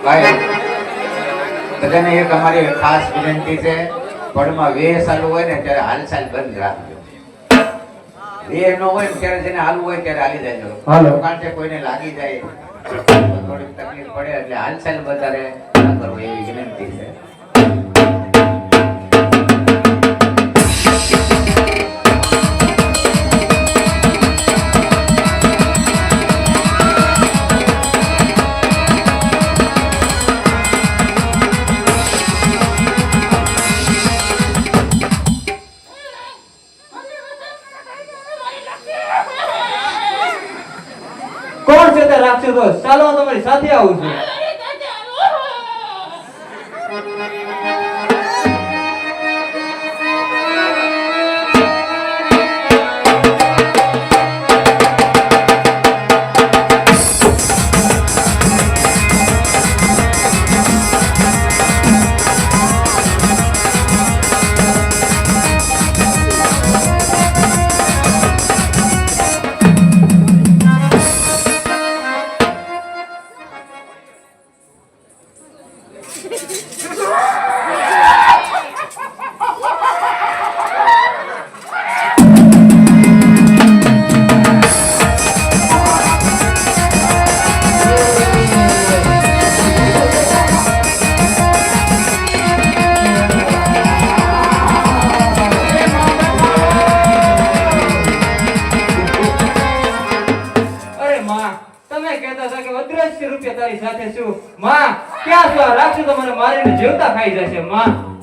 ભાઈ બધાને એક અમારી ખાસ વિનંતી છે, પડમાં વે ચાલુ હોય ને ત્યારે હાલચાલ બંધ રાખજો. વે ન હોય ને ત્યારે જેને હાલવું હોય ત્યારે હાલી જાય. હાલો. કારણ કે કોઈને લાગી જાય તો થોડીક તકલીફ પડે એટલે હાલચાલ વધારે ન કરવો એવી વિનંતી છે. કોણ છે તે રાક્ષસો? ચાલો હું તમારી સાથે આવું છું. તારી સાથે છું માં ક્યાં છો આ રાક્ષસો તો મને મારીને જીવતા ખાઈ જશે માં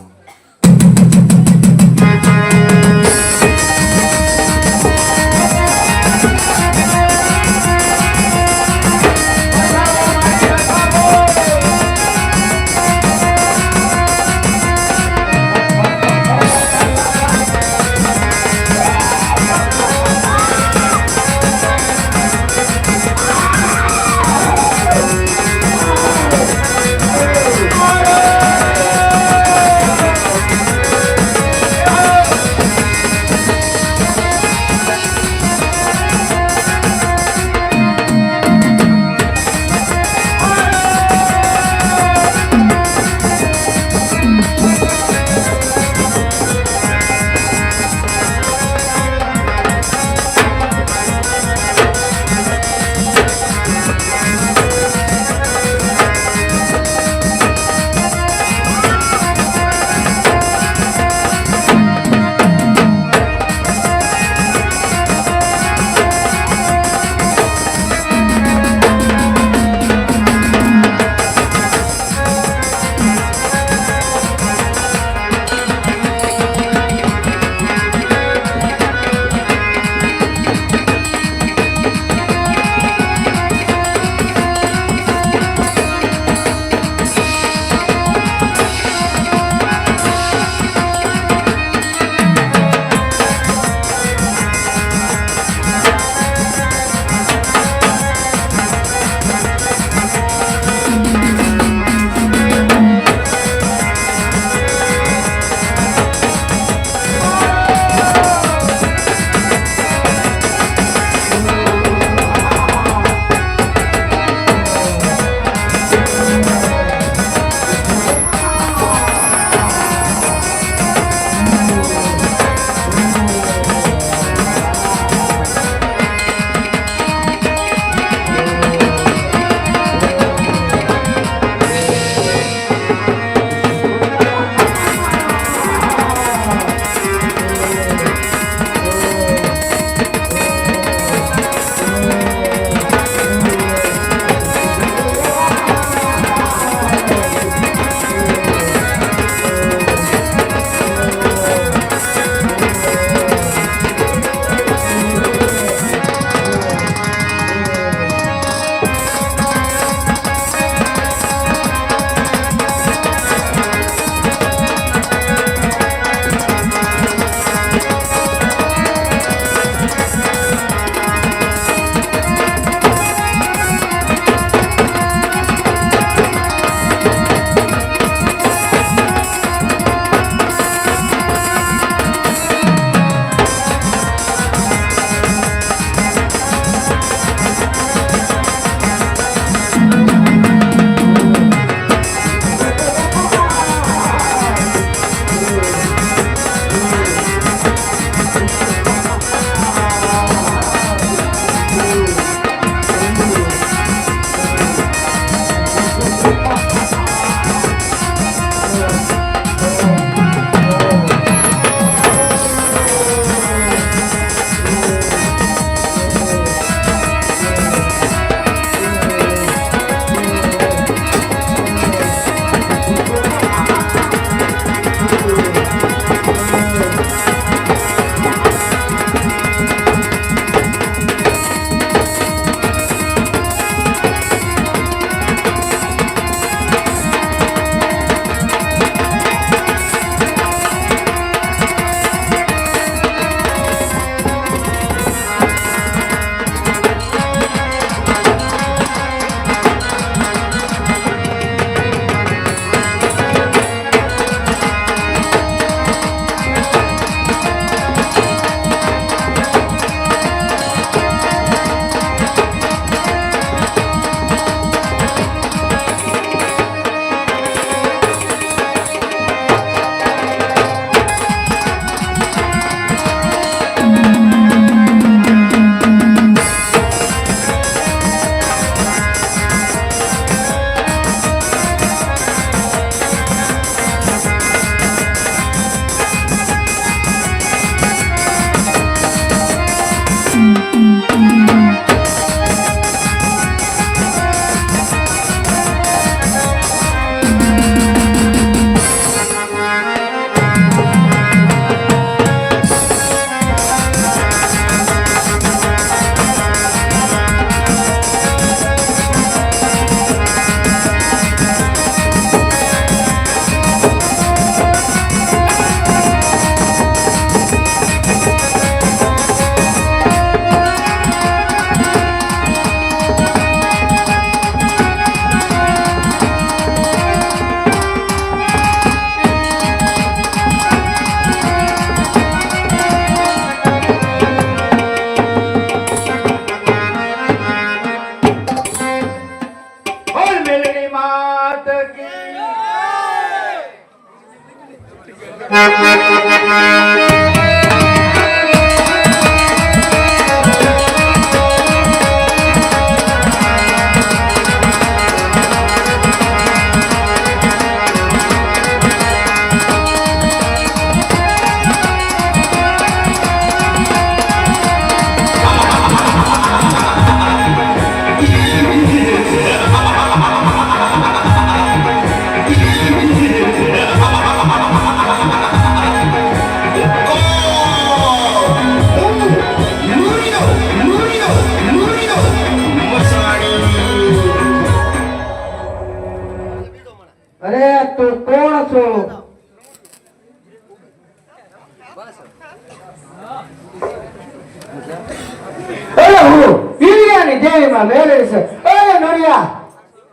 અરે હું ઈલિયાની દેવીમાં મેળવી છે. અરે નોરિયા,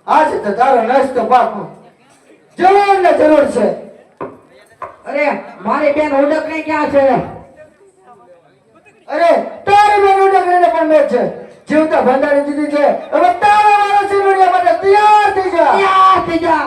આજે તો તારો નાસ્તો પાકો જવાનને જરૂર છે. અરે મારી બેન ઓળખ ક્યાં છે? અરે તારી બેન ઉડકરીને પણ મેચ છે. જીવતા ભંડારી દીધી છે. હવે તારા વાળો છે નોરિયા માટે તૈયાર થઈ જા. તૈયાર થઈ જા.